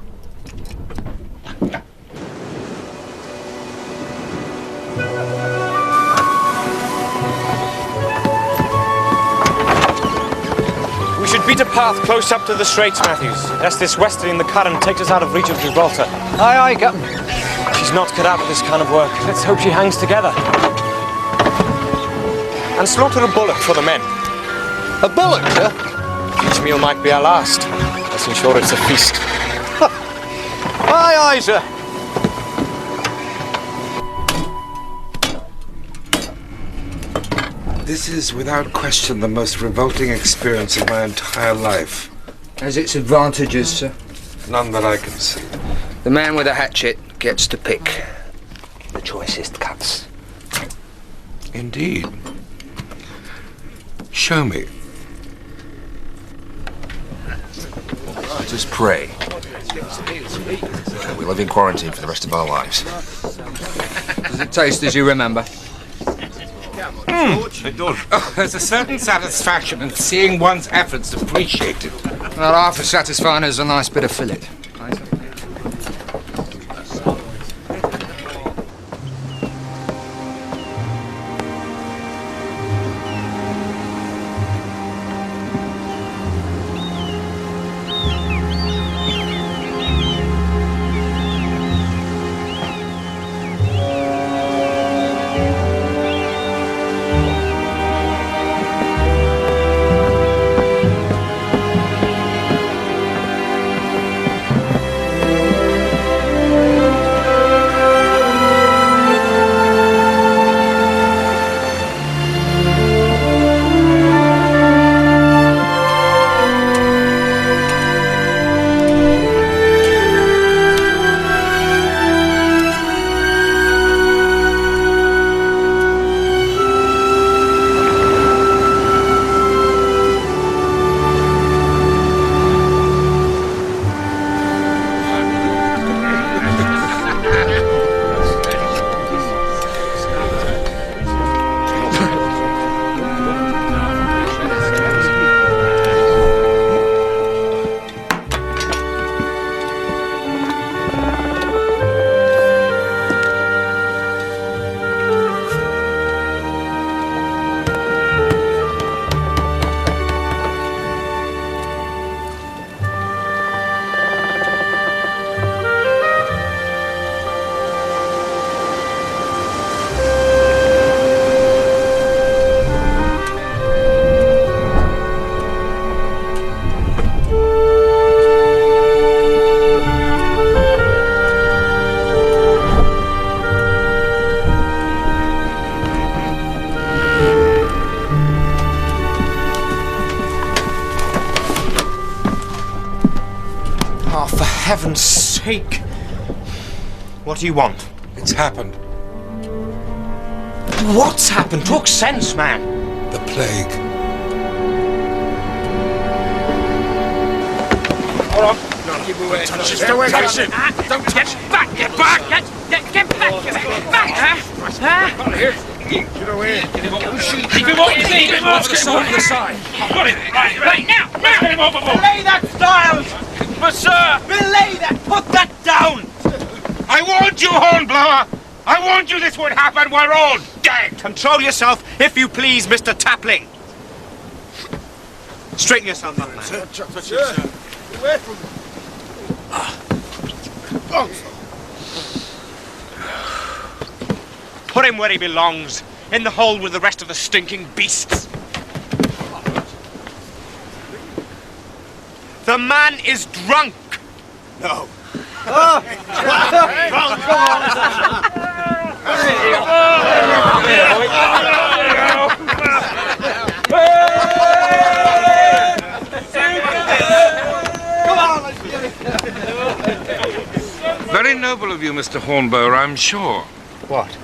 Speaker 5: We should beat a path close up to the Straits, Matthews, lest this westerly in the current takes us out of reach of Gibraltar.
Speaker 13: Aye, aye, Captain.
Speaker 5: She's not cut out for this kind of work. Let's hope she hangs together. And slaughter a bullock for the men.
Speaker 13: A bullock, sir?
Speaker 5: Each meal might be our last. Let's ensure it's a feast.
Speaker 13: Aye, aye, sir.
Speaker 15: This is without question the most revolting experience of my entire life.
Speaker 12: Has its advantages, sir?
Speaker 15: None that I can see.
Speaker 12: The man with a hatchet gets to pick the choicest cuts.
Speaker 15: Indeed. Show me.
Speaker 7: Let us pray. We live in quarantine for the rest of our lives.
Speaker 12: Does it taste as you remember?
Speaker 15: It does.
Speaker 17: Oh, there's a certain satisfaction in seeing one's efforts appreciated.
Speaker 12: Not half as satisfying as a nice bit of fillet.
Speaker 1: heaven's sake! What do you want?
Speaker 15: It's happened.
Speaker 1: What's happened? Talk sense, man.
Speaker 15: The plague.
Speaker 18: Hold on. No, keep away. Just away. Touch him. Don't touch him. Back. Get back. Get back. Get back. Huh? Out of here. Get away. Keep him off. Keep him off. Get him over the side. Got it. Right now. Get him overboard.
Speaker 5: Belay that style! Sir! Belay that! Put that down!
Speaker 18: I warned you, Hornblower. I warned you this would happen. We're all dead.
Speaker 1: Control yourself, if you please, Mr. Tapling. Straighten yourself up, man.
Speaker 18: Sir. Away from me.
Speaker 1: Put him where he belongs, in the hole with the rest of the stinking beasts. The man is drunk.
Speaker 18: No.
Speaker 15: Very noble of you, Mr. Hornblower, I'm sure.
Speaker 1: What?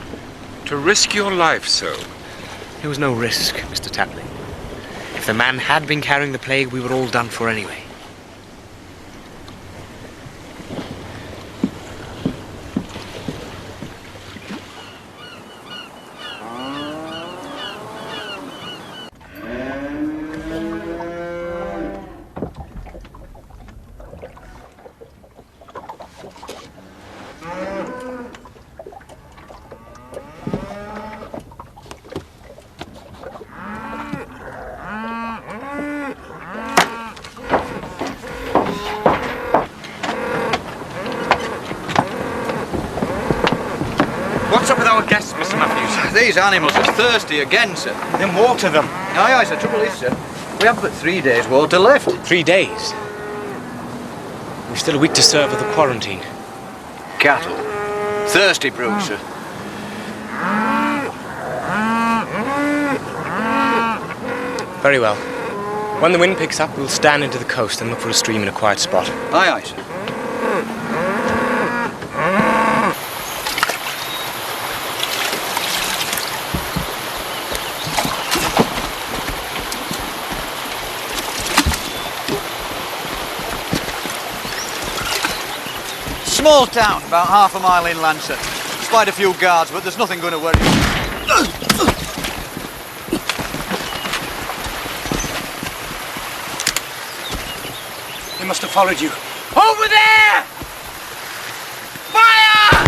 Speaker 15: To risk your life so.
Speaker 1: There was no risk, Mr. Tapling. If the man had been carrying the plague, we were all done for anyway. What's up with our guests, Mr. Matthews?
Speaker 13: These animals are thirsty again, sir.
Speaker 1: Then water them.
Speaker 13: Aye, sir. Trouble is, sir, we have but 3 days' water left.
Speaker 1: 3 days? We've still a week to serve with the quarantine.
Speaker 13: Cattle. Thirsty brew, sir.
Speaker 1: Very well. When the wind picks up, we'll stand into the coast and look for a stream in a quiet spot.
Speaker 13: Aye, sir. Small town, about half a mile inland, sir. Spied a few guards, but there's nothing going to worry you.
Speaker 18: They must have followed you. Over there! Fire!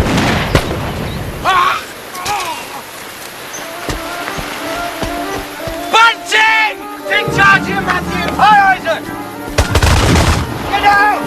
Speaker 18: Bunting! Take charge here, Matthew! Aye, sir! Get out!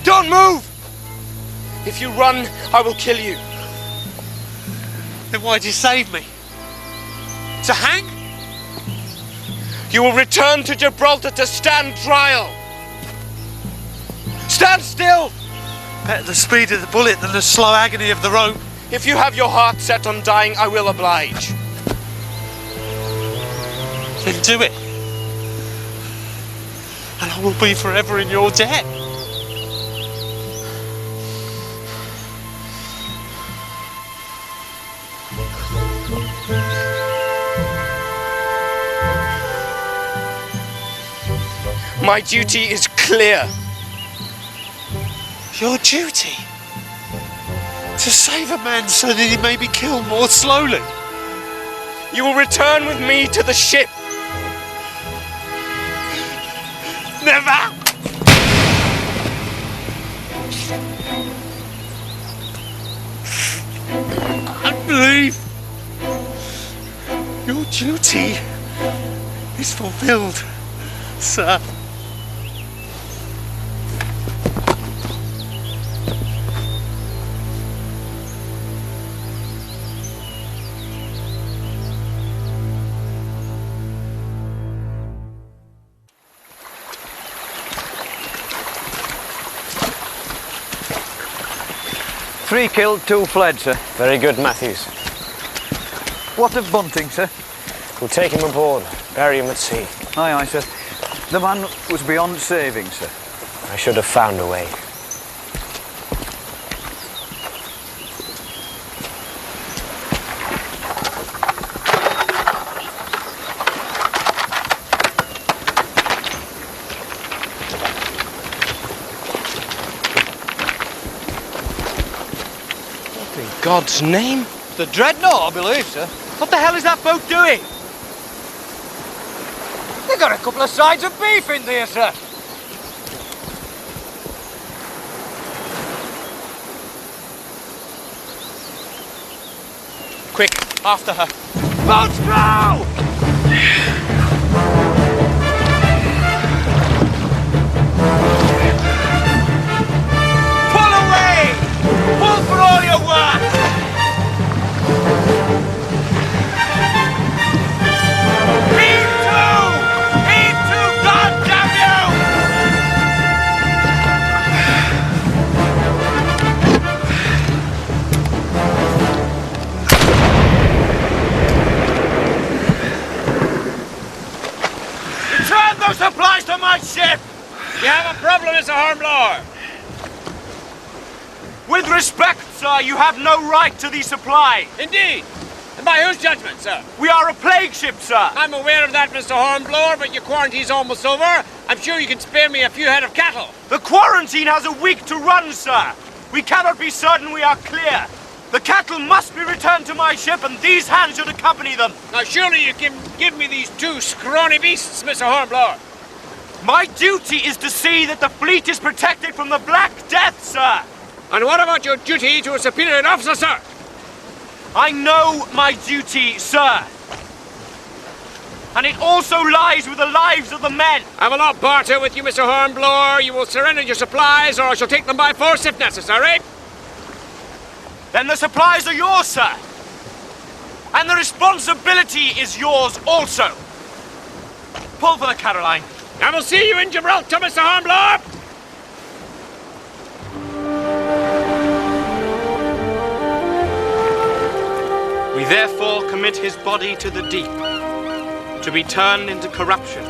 Speaker 1: Don't move! If you run, I will kill you.
Speaker 5: Then why'd you save me?
Speaker 1: To hang? You will return to Gibraltar to stand trial. Stand still!
Speaker 5: Better the speed of the bullet than the slow agony of the rope.
Speaker 1: If you have your heart set on dying, I will oblige.
Speaker 5: Then do it. And I will be forever in your debt.
Speaker 21: My duty is clear.
Speaker 2: Your duty? To save a man so that he may be killed more slowly?
Speaker 21: You will return with me to the ship.
Speaker 2: Never! I believe your duty is fulfilled, sir.
Speaker 13: Three killed, 2 fled, sir.
Speaker 21: Very good, Matthews.
Speaker 13: What of Bunting, sir?
Speaker 21: We'll take him aboard, bury him at sea.
Speaker 13: Aye, aye, sir. The man was beyond saving, sir.
Speaker 21: I should have found a way.
Speaker 1: God's name?
Speaker 13: The Dreadnought, I believe, sir.
Speaker 1: What the hell is that boat doing?
Speaker 5: They got a couple of sides of beef in there, sir.
Speaker 1: Quick, after her.
Speaker 5: Boats row! Pull away! Pull for all you're worth! Heave to, God damn you! Return those supplies to my ship!
Speaker 19: You have a problem, Mr. Hornblower.
Speaker 5: With respect, sir, you have no right to these supplies.
Speaker 19: Indeed. And by whose judgment, sir?
Speaker 5: We are a plague ship, sir.
Speaker 19: I'm aware of that, Mr. Hornblower, but your quarantine's almost over. I'm sure you can spare me a few head of cattle.
Speaker 5: The quarantine has a week to run, sir. We cannot be certain we are clear. The cattle must be returned to my ship, and these hands should accompany them.
Speaker 19: Now, surely you can give me these 2 scrawny beasts, Mr. Hornblower.
Speaker 5: My duty is to see that the fleet is protected from the Black Death, sir.
Speaker 19: And what about your duty to a superior officer, sir?
Speaker 5: I know my duty, sir. And it also lies with the lives of the men.
Speaker 19: I will not barter with you, Mr. Hornblower. You will surrender your supplies, or I shall take them by force if necessary.
Speaker 5: Then the supplies are yours, sir. And the responsibility is yours also. Pull for the Caroline.
Speaker 19: I will see you in Gibraltar, Mr. Hornblower.
Speaker 5: We therefore commit his body to the deep, to be turned into corruption,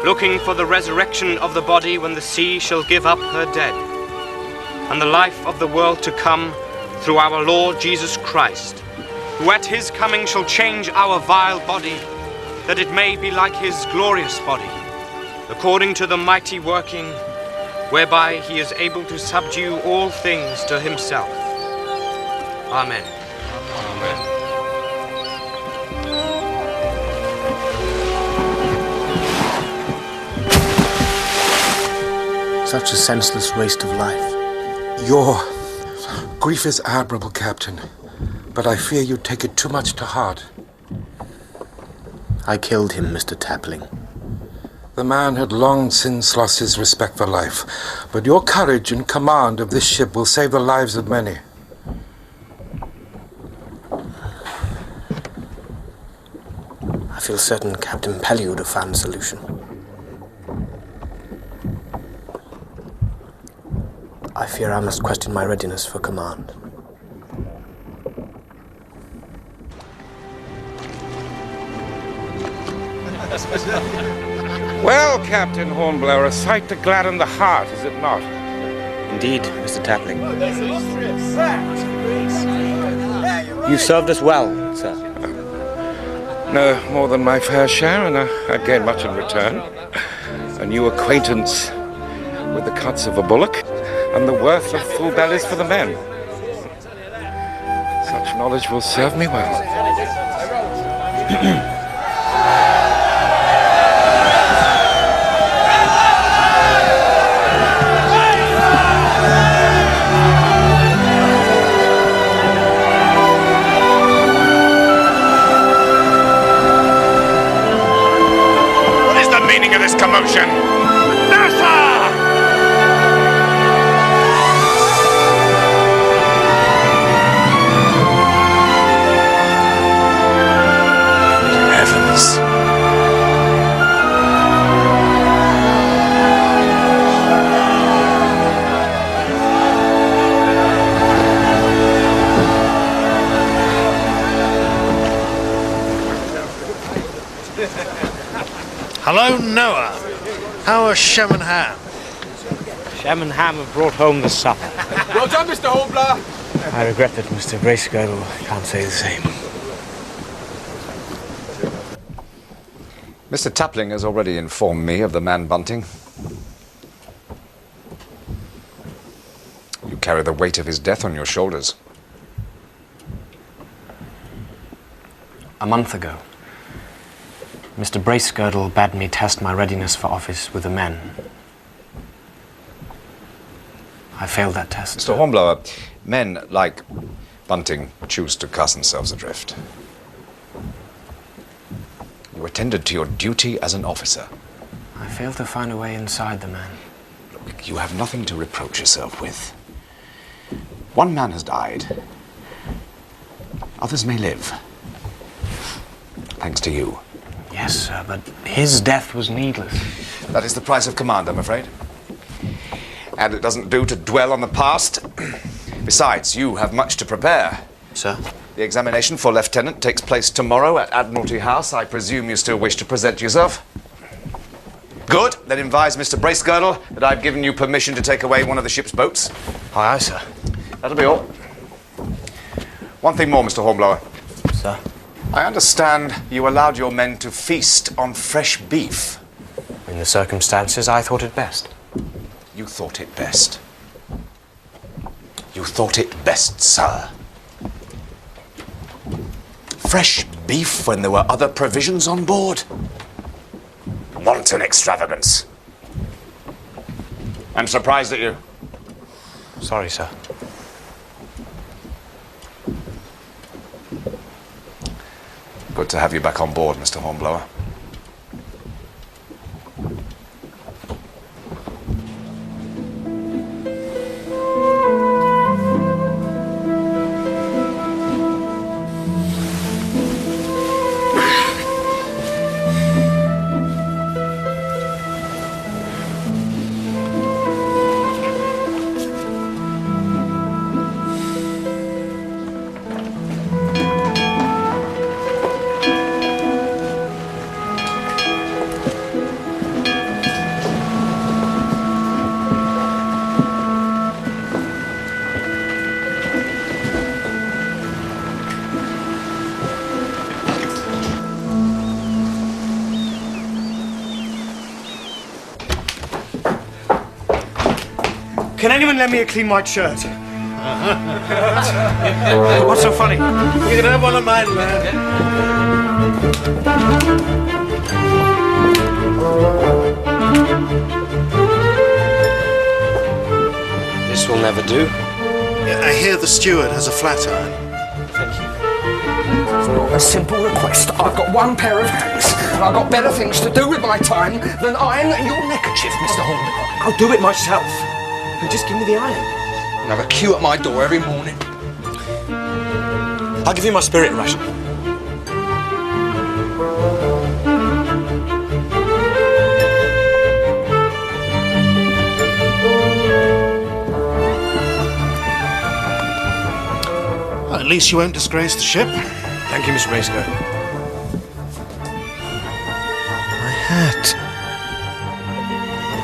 Speaker 5: looking for the resurrection of the body when the sea shall give up her dead, and the life of the world to come through our Lord Jesus Christ, who at his coming shall change our vile body, that it may be like his glorious body, according to the mighty working whereby he is able to subdue all things to himself. Amen.
Speaker 1: Amen.
Speaker 21: Such a senseless waste of life.
Speaker 15: Your grief is admirable, Captain, but I fear you take it too much to heart.
Speaker 21: I killed him, Mr. Tapling.
Speaker 15: The man had long since lost his respect for life, but your courage and command of this ship will save the lives of many.
Speaker 21: I feel certain Captain Pelly would have found a solution. I fear I must question my readiness for command.
Speaker 15: Well, Captain Hornblower, a sight to gladden the heart, is it not?
Speaker 21: Indeed, Mr. Tapling.
Speaker 1: You've served us well, sir.
Speaker 15: No more than my fair share, and I gain much in return. A new acquaintance with the cuts of a bullock and the worth of full bellies for the men. Such knowledge will serve me well. What is the meaning of this commotion?
Speaker 2: Hello, Noah. How are Shem and Ham?
Speaker 1: Shem and Ham have brought home the supper.
Speaker 18: Well done, Mr. Hornblower.
Speaker 1: I regret that Mr. Bracegirdle can't say the same.
Speaker 6: Mr. Tapling has already informed me of the man bunting. You carry the weight of his death on your shoulders.
Speaker 9: A month ago, Mr. Bracegirdle bade me test my readiness for office with the men. I failed that test.
Speaker 6: Mr. Hornblower, men like Bunting choose to cast themselves adrift. You attended to your duty as an officer.
Speaker 9: I failed to find a way inside the man.
Speaker 6: Look, you have nothing to reproach yourself with. One man has died. Others may live. Thanks to you.
Speaker 9: Yes, sir, but his death was needless.
Speaker 6: That is the price of command, I'm afraid. And it doesn't do to dwell on the past. Besides, you have much to prepare.
Speaker 9: Sir?
Speaker 6: The examination for lieutenant takes place tomorrow at Admiralty House. I presume you still wish to present yourself? Good. Then advise Mr. Bracegirdle that I've given you permission to take away one of the ship's boats.
Speaker 9: Aye, aye, sir.
Speaker 6: That'll be all. One thing more, Mr. Hornblower.
Speaker 9: Sir?
Speaker 6: I understand you allowed your men to feast on fresh beef.
Speaker 9: In the circumstances, I thought it best.
Speaker 6: You thought it best. You thought it best, sir. Fresh beef when there were other provisions on board? Wanton extravagance. I'm surprised at you.
Speaker 9: Sorry, sir.
Speaker 6: Good to have you back on board, Mr. Hornblower.
Speaker 8: Can anyone lend me a clean white shirt? What's so funny?
Speaker 2: You can have one of mine, lad.
Speaker 9: This will never do.
Speaker 2: Yeah, I hear the steward has a flat iron.
Speaker 22: A simple request. I've got one pair of hands, and I've got better things to do with my time than iron your neckerchief, Mr. Hornblower.
Speaker 8: I'll do it myself. And just give me the iron.
Speaker 22: And have a queue at my door every morning.
Speaker 8: I'll give you my spirit ration.
Speaker 2: Well, at least you won't disgrace the ship.
Speaker 8: Thank you, Miss Bracegirdle.
Speaker 2: My hat.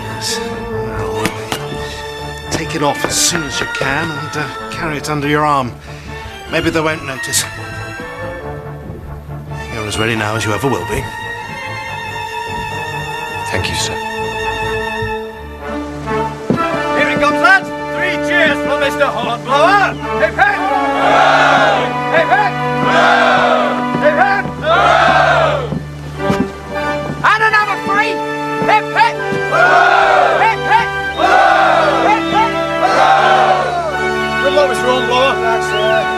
Speaker 2: Yes. Well, take it off as soon as you can and carry it under your arm. Maybe they won't notice. You're as ready now as you ever will be.
Speaker 8: Thank you, sir.
Speaker 3: Here it comes, lads. 3 cheers for Mr. Hornblower. Hip hip! Hip hip! Hip hip!
Speaker 18: And another 3! Hip hip! Hip hip! Hip hip!
Speaker 3: Good luck, Mr. Hornblower. Thanks, sir.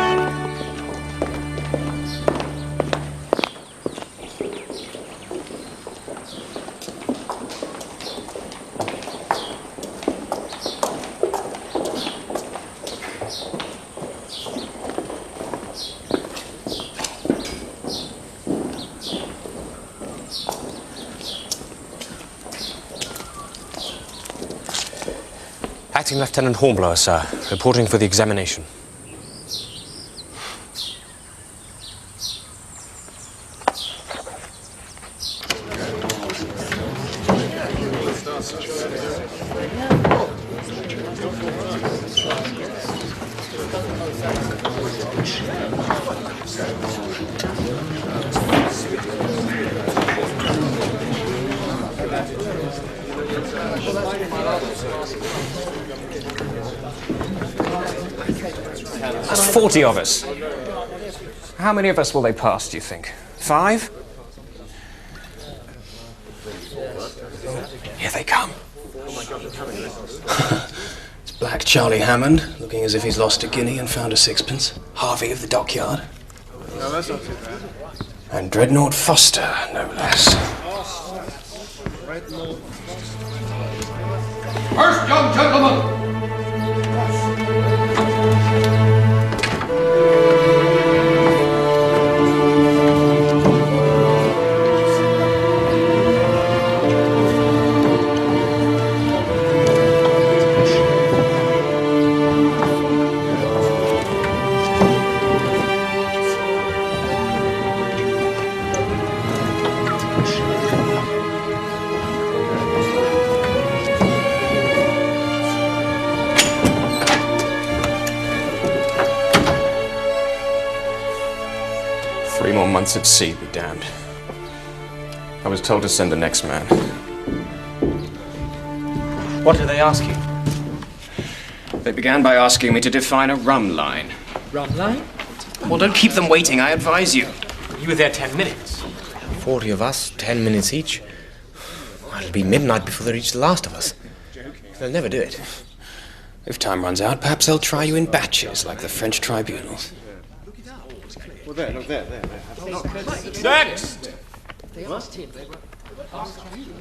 Speaker 1: Acting Lieutenant Hornblower, sir. Reporting for the examination.
Speaker 19: There's 40 of us. How many of us will they pass, do you think? 5? Here they come.
Speaker 14: It's Black Charlie Hammond, looking as if he's lost a guinea and found a sixpence. Harvey of the dockyard.
Speaker 2: No, that's not too bad.
Speaker 14: And Dreadnought Foster, no less.
Speaker 3: First, young gentlemen.
Speaker 19: Months at sea, be damned. I was told to send the next man.
Speaker 1: What did they ask you?
Speaker 19: They began by asking me to define a rum line.
Speaker 1: Rum line?
Speaker 19: Well, don't keep them waiting, I advise you.
Speaker 1: You were there 10 minutes. 40 of us, 10 minutes each. Well, it'll be midnight before they reach the last of us. They'll never do it.
Speaker 14: If time runs out, perhaps they'll try you in batches, like the French tribunals.
Speaker 2: Well, there, look, there.
Speaker 19: Next!
Speaker 18: They asked him. They were asking you.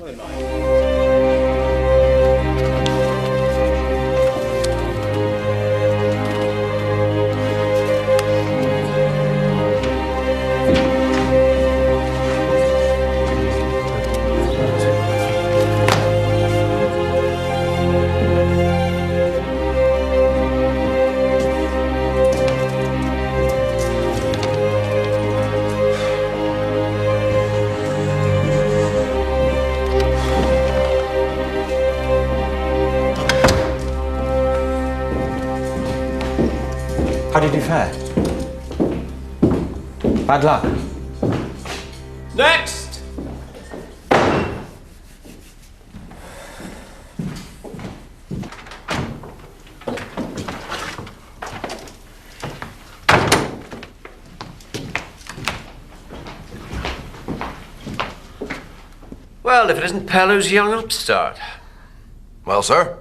Speaker 1: How did you fare? Bad luck.
Speaker 19: Next!
Speaker 10: Well, if it isn't Pellou's young upstart.
Speaker 7: Well, sir,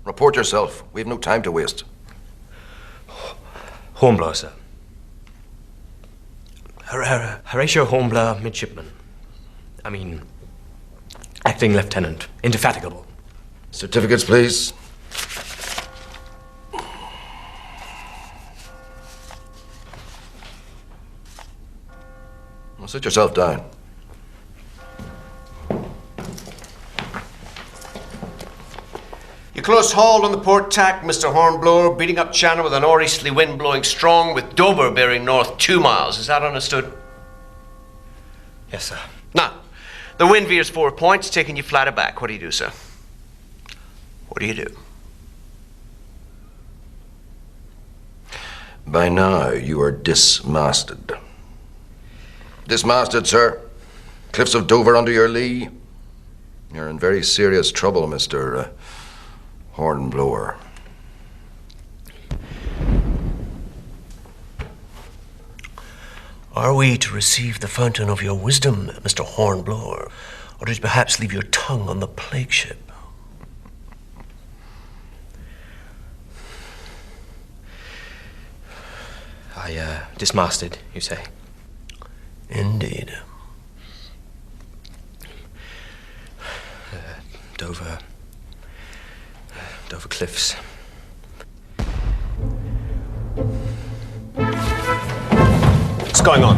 Speaker 7: report yourself. We've no time to waste.
Speaker 1: Hornblower, sir. Horatio Hornblower, midshipman. I mean, acting lieutenant, indefatigable.
Speaker 7: Certificates, please. Well, sit yourself down.
Speaker 10: You close hauled on the port tack, Mr. Hornblower, beating up channel with a northeasterly wind blowing strong with Dover bearing north 2 miles. Is that understood?
Speaker 1: Yes, sir.
Speaker 10: Now, the wind veers 4 points, taking you flat aback. What do you do, sir? What do you do?
Speaker 7: By now, you are dismasted. Dismasted, sir. Cliffs of Dover under your lee. You're in very serious trouble, Mr. Hornblower.
Speaker 10: Are we to receive the fountain of your wisdom, Mr. Hornblower, or did you perhaps leave your tongue on the plague ship?
Speaker 21: I, dismasted, you say?
Speaker 10: Indeed.
Speaker 21: Dover Cliffs.
Speaker 8: What's going on?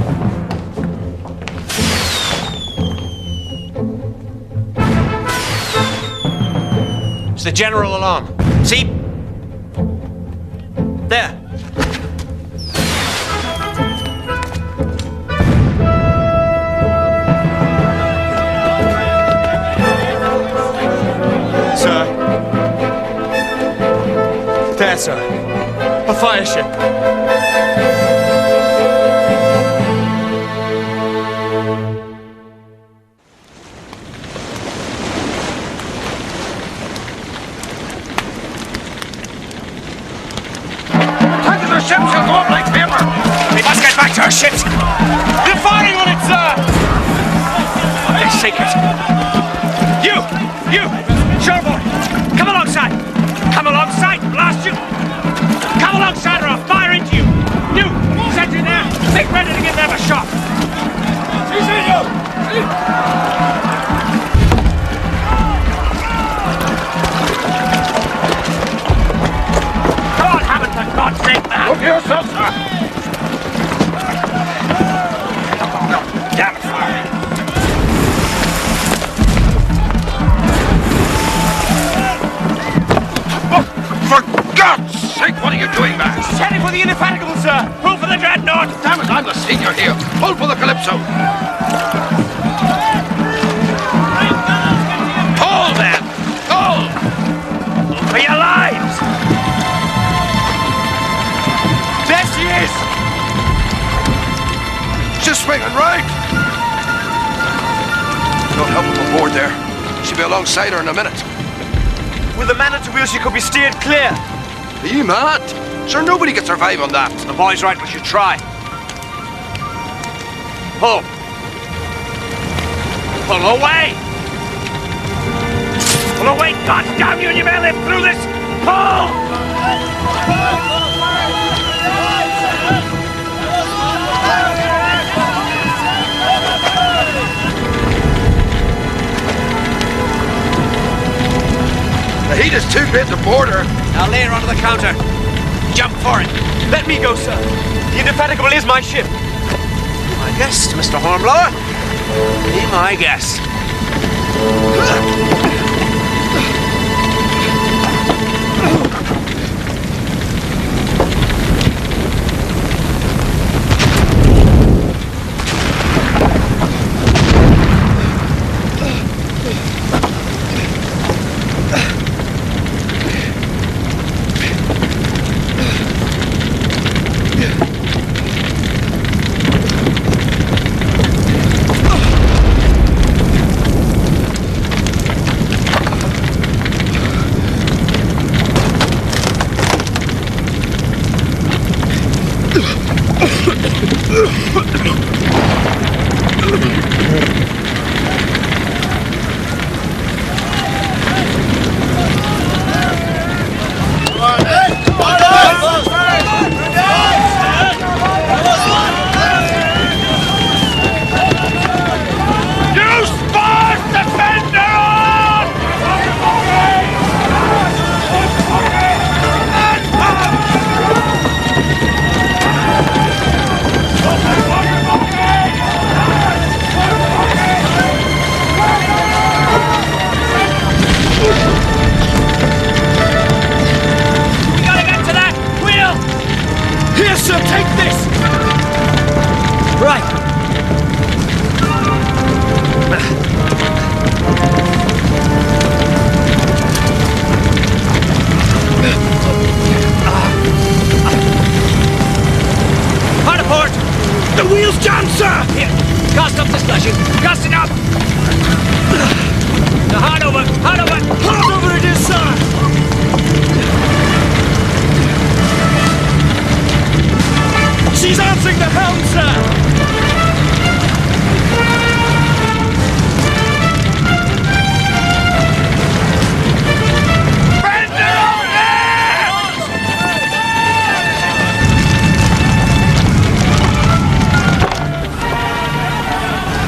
Speaker 19: It's the general alarm. See? There.
Speaker 8: Sir. There, sir. A fire ship.
Speaker 19: The ships will go up like paper. We must get back to our ships. They're firing on it, sir. They're sacred. You, Sherboy, come alongside. Come alongside, blast you. Come alongside or I'll fire into you. You, send you there. Make ready to give them a shot. He's in you. Come on, Hammond, for God's sake, man. Look here, yourself, sir. Damn it, fire.
Speaker 7: For God's sake, what are you doing, man?
Speaker 19: Heading for the Indefatigable, sir. Pull for the Dreadnought.
Speaker 7: Damn it, I'm the senior here. Pull for the Calypso.
Speaker 19: Pull, then. Pull. For your lives. There she is.
Speaker 7: She's swinging right. Don't help him aboard there. She'll be alongside her in a minute.
Speaker 8: With the man at the wheel, she could be steered clear.
Speaker 7: Are you mad? Sure, nobody can survive on that.
Speaker 19: The boy's right, we should try. Pull. Pull away. Pull away, God damn you, and you may live through this. Pull!
Speaker 7: The heat is too great to board her.
Speaker 19: Now lay her onto the counter. Jump for it.
Speaker 8: Let me go, sir. The Indefatigable is my ship.
Speaker 19: My guest, Mr. Hornblower. Be my guest. wheels jammed, sir! Here, cast up discussion. Cast it up! Now, hard over, hard over! Hard over it is, sir! She's answering the helm, sir!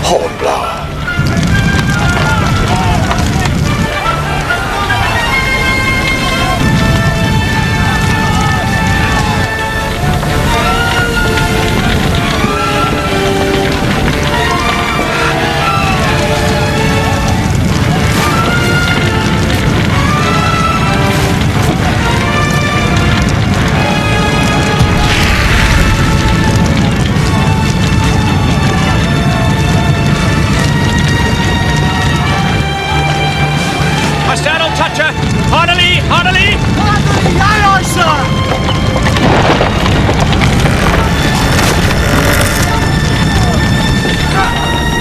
Speaker 7: Hornblower.
Speaker 19: Heartily! Heartily! Heartily! Aye, aye, sir!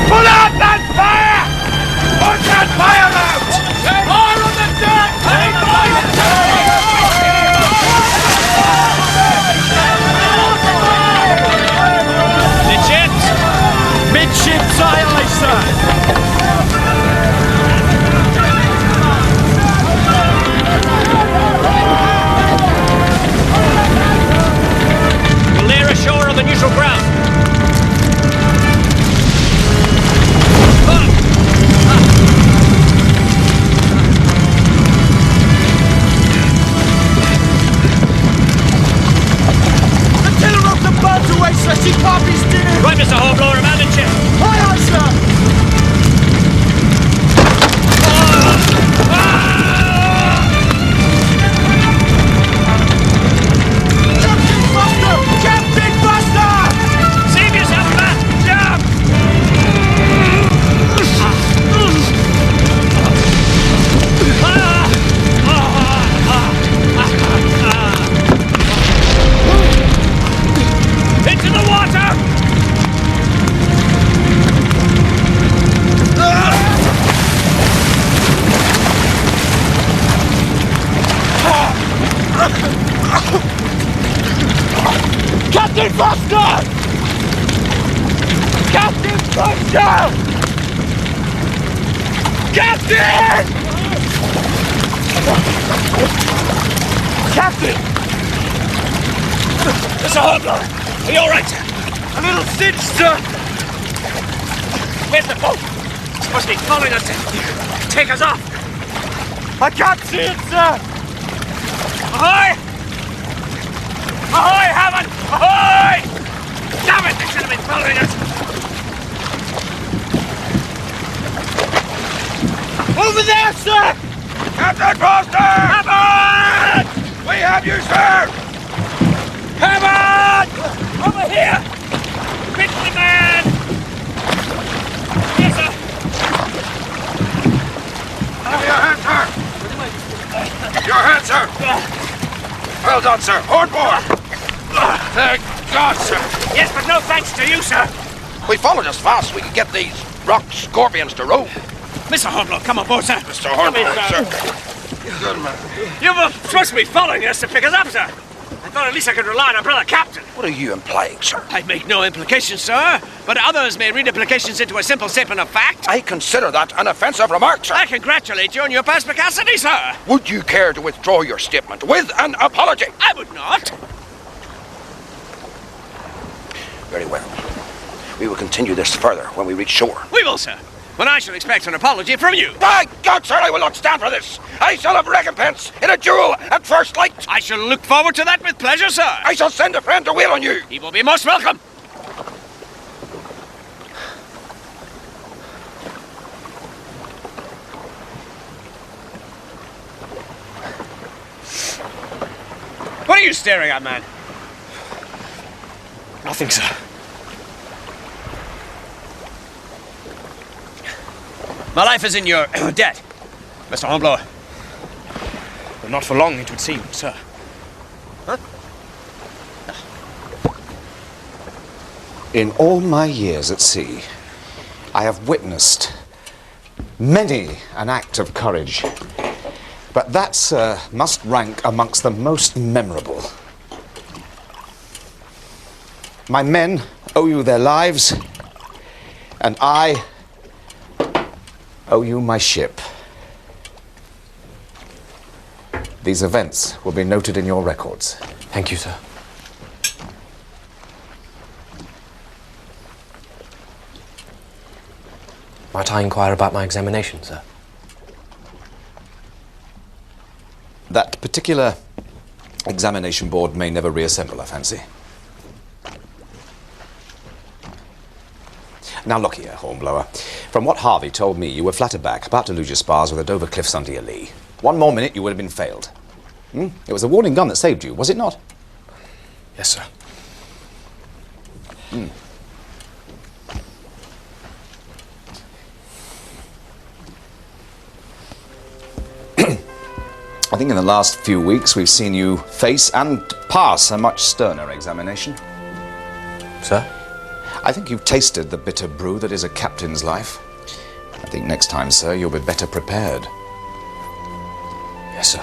Speaker 19: Pull out that fire! Put that fire out! Fire on the deck! Take fire! Midships! Midships, aye, aye, sir! Ashore on the neutral ground. The tiller of the boat's away, sir. She can't be steering. Right, Mr. Hornblower, abandon ship. Aye, aye, sir. Captain Foster! Captain Foster! Captain! Captain! Mr. Hornblower, are you all right, sir? A little singed, sir. Where's the boat? It's supposed to be following us to take us off. I can't see it, sir. Ahoy! Ahoy, Hammond! Ahoy! Damn it, they should have been following us! Over there, sir!
Speaker 3: Captain Foster!
Speaker 19: Hammond!
Speaker 3: We have you, sir!
Speaker 19: Hammond! Over here! Pitch the man! Yes, sir!
Speaker 3: Give me your hand, sir! Your hand, sir! Well done, sir! Hornblower! Thank God, sir!
Speaker 19: Yes, but no thanks to you, sir!
Speaker 3: We followed as fast as we could get these rock scorpions to row.
Speaker 19: Mr. Hornblower, come aboard, sir!
Speaker 3: Mr. Hornblower, sir! Good man.
Speaker 19: You were supposed to be following us to pick us up, sir! I thought at least I could rely on our brother Captain.
Speaker 3: What are you implying, sir?
Speaker 19: I make no implications, sir, but others may read implications into a simple statement of fact.
Speaker 3: I consider that an offensive remark, sir.
Speaker 19: I congratulate you on your perspicacity, sir.
Speaker 3: Would you care to withdraw your statement with an apology?
Speaker 19: I would not.
Speaker 3: Very well. We will continue this further when we reach shore.
Speaker 19: We will, sir. When I shall expect an apology from you.
Speaker 3: By God, sir, I will not stand for this. I shall have recompense in a duel at first light.
Speaker 19: I shall look forward to that with pleasure, sir.
Speaker 3: I shall send a friend to wheel on you.
Speaker 19: He will be most welcome. What are you staring at, man?
Speaker 14: Nothing, sir.
Speaker 19: My life is in your debt, Mr. Hornblower.
Speaker 14: But not for long, it would seem, sir.
Speaker 19: Huh?
Speaker 6: In all my years at sea, I have witnessed many an act of courage. But that, sir, must rank amongst the most memorable. My men owe you their lives, and I owe you my ship. These events will be noted in your records.
Speaker 9: Thank you, sir. Might I inquire about my examination, sir?
Speaker 6: That particular examination board may never reassemble, I fancy. Now look here, Hornblower. From what Harvey told me, you were flat aback, about to lose your spars with the Dover cliffs under your lee. One more minute, you would have been failed. It was the warning gun that saved you, was it not?
Speaker 9: Yes, sir.
Speaker 6: I think in the last few weeks we've seen you face and pass a much sterner examination.
Speaker 9: Sir?
Speaker 6: I think you've tasted the bitter brew that is a captain's life. I think next time, sir, you'll be better prepared.
Speaker 9: Yes, sir.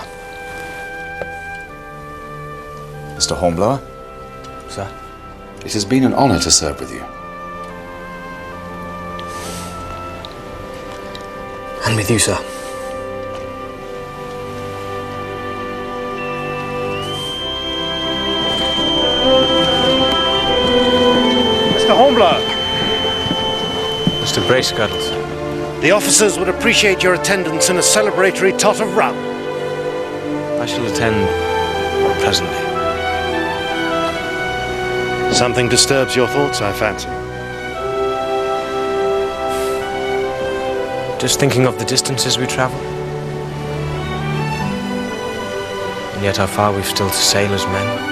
Speaker 6: Mr. Hornblower?
Speaker 9: Sir?
Speaker 6: It has been an honor to serve with you.
Speaker 9: And with you, sir.
Speaker 2: Mr. Hornblower.
Speaker 9: Mr. Bracegirdle, sir.
Speaker 2: The officers would appreciate your attendance in a celebratory tot of rum.
Speaker 9: I shall attend presently.
Speaker 2: Something disturbs your thoughts, I fancy.
Speaker 9: Just thinking of the distances we travel. And yet how far we've still to sail as men.